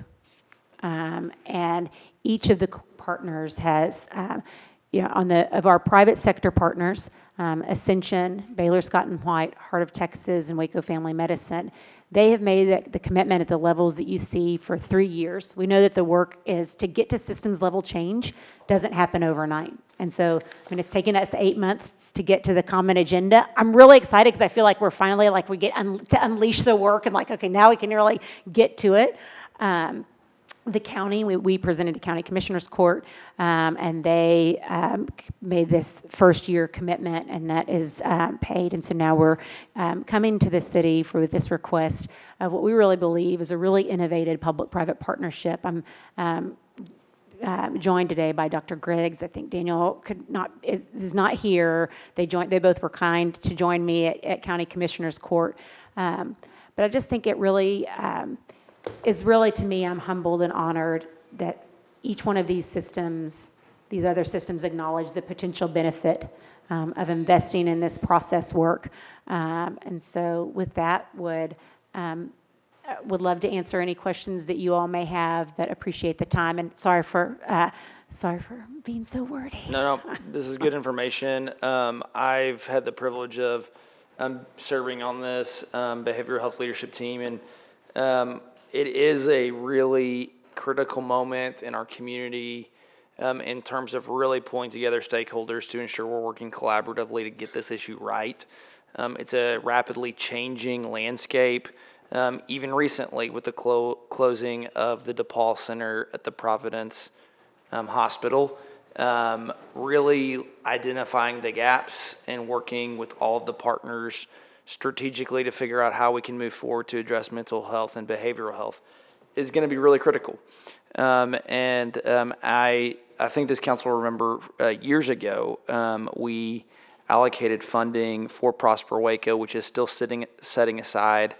Speaker 14: and each of the partners has, of our private sector partners, Ascension, Baylor Scott and White, Heart of Texas, and Waco Family Medicine, they have made the commitment at the levels that you see for 3 years. We know that the work is to get to systems level change doesn't happen overnight. And so, it's taken us 8 months to get to the common agenda. I'm really excited because I feel like we're finally, we get to unleash the work and okay, now we can really get to it. The county, we presented to County Commissioners Court, and they made this first-year commitment, and that is paid. And so now we're coming to the city for this request of what we really believe is a really innovative public-private partnership. I'm joined today by Dr. Griggs. I think Daniel is not here. They both were kind to join me at County Commissioners Court. But I just think it really is really, to me, I'm humbled and honored that each one of these systems, these other systems, acknowledge the potential benefit of investing in this process work. And so with that, would love to answer any questions that you all may have, but appreciate the time, and sorry for being so wordy.
Speaker 1: No, this is good information. I've had the privilege of serving on this behavioral health leadership team, and it is a really critical moment in our community in terms of really pulling together stakeholders to ensure we're working collaboratively to get this issue right. It's a rapidly changing landscape. Even recently with the closing of the DePaul Center at the Providence Hospital, really identifying the gaps and working with all of the partners strategically to figure out how we can move forward to address mental health and behavioral health is going to be really critical. I think this council will remember years ago, we allocated funding for Prosper Waco, which is still setting aside.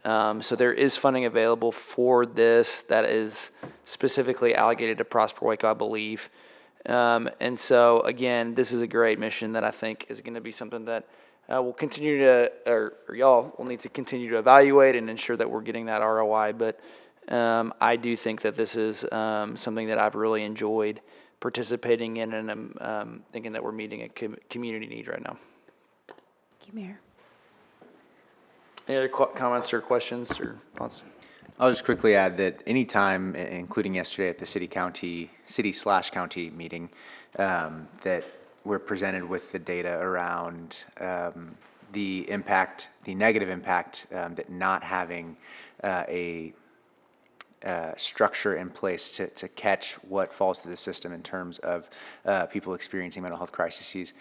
Speaker 1: So there is funding available for this that is specifically allocated to Prosper Waco, I believe. And so, again, this is a great mission that I think is going to be something that we'll continue to, or y'all will need to continue to evaluate and ensure that we're getting that ROI. But I do think that this is something that I've really enjoyed participating in, and I'm thinking that we're meeting a community need right now.
Speaker 14: Thank you, Mayor.
Speaker 1: Any other comments or questions or thoughts?
Speaker 7: I'll just quickly add that anytime, including yesterday at the city/county meeting, that we're presented with the data around the negative impact that not having a structure in place to catch what falls through the system in terms of people experiencing mental health crises.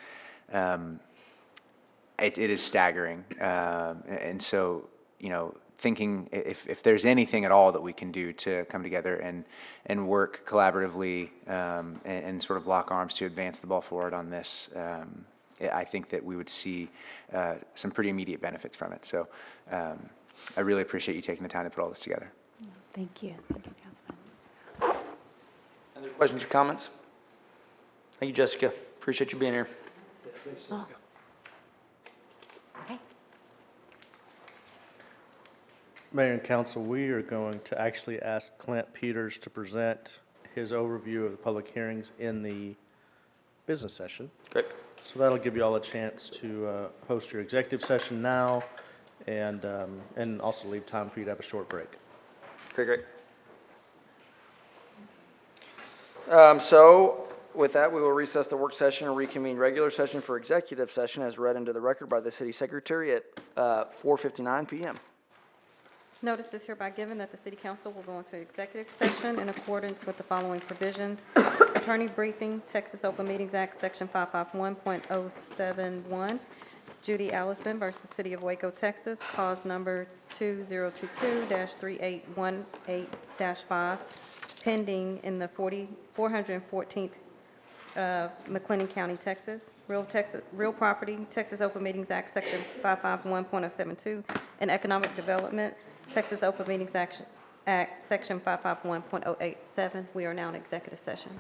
Speaker 7: It is staggering. And so, thinking if there's anything at all that we can do to come together and work collaboratively and sort of lock arms to advance the ball forward on this, I think that we would see some pretty immediate benefits from it. So I really appreciate you taking the time to put all this together.
Speaker 14: Thank you. Thank you, Councilman.
Speaker 1: Other questions or comments? Thank you, Jessica. Appreciate you being here.
Speaker 9: Yeah, thanks,
Speaker 14: Oh.
Speaker 9: Jessica.
Speaker 14: Okay.
Speaker 3: Mayor and council, we are going to actually ask Clint Peters to present his overview of the public hearings in the business session.
Speaker 1: Great.
Speaker 3: So that'll give you all a chance to host your executive session now, and also leave time for you to have a short break.
Speaker 1: Great. So with that, we will recess the work session and reconvene regular session for executive session as read into the record by the city secretary at 4:59 p.m.
Speaker 15: Notice is hereby given that the City Council will go into executive session in accordance with the following provisions. Attorney briefing, Texas Open Meetings Act, Section 551.071, Judy Allison versus City of Waco, Texas, cause number 2022-3818-5, pending in the 414th of McLennan County, Texas. Real property, Texas Open Meetings Act, Section 551.072, and Economic Development, Texas Open Meetings Act, Section 551.087. We are now in executive session.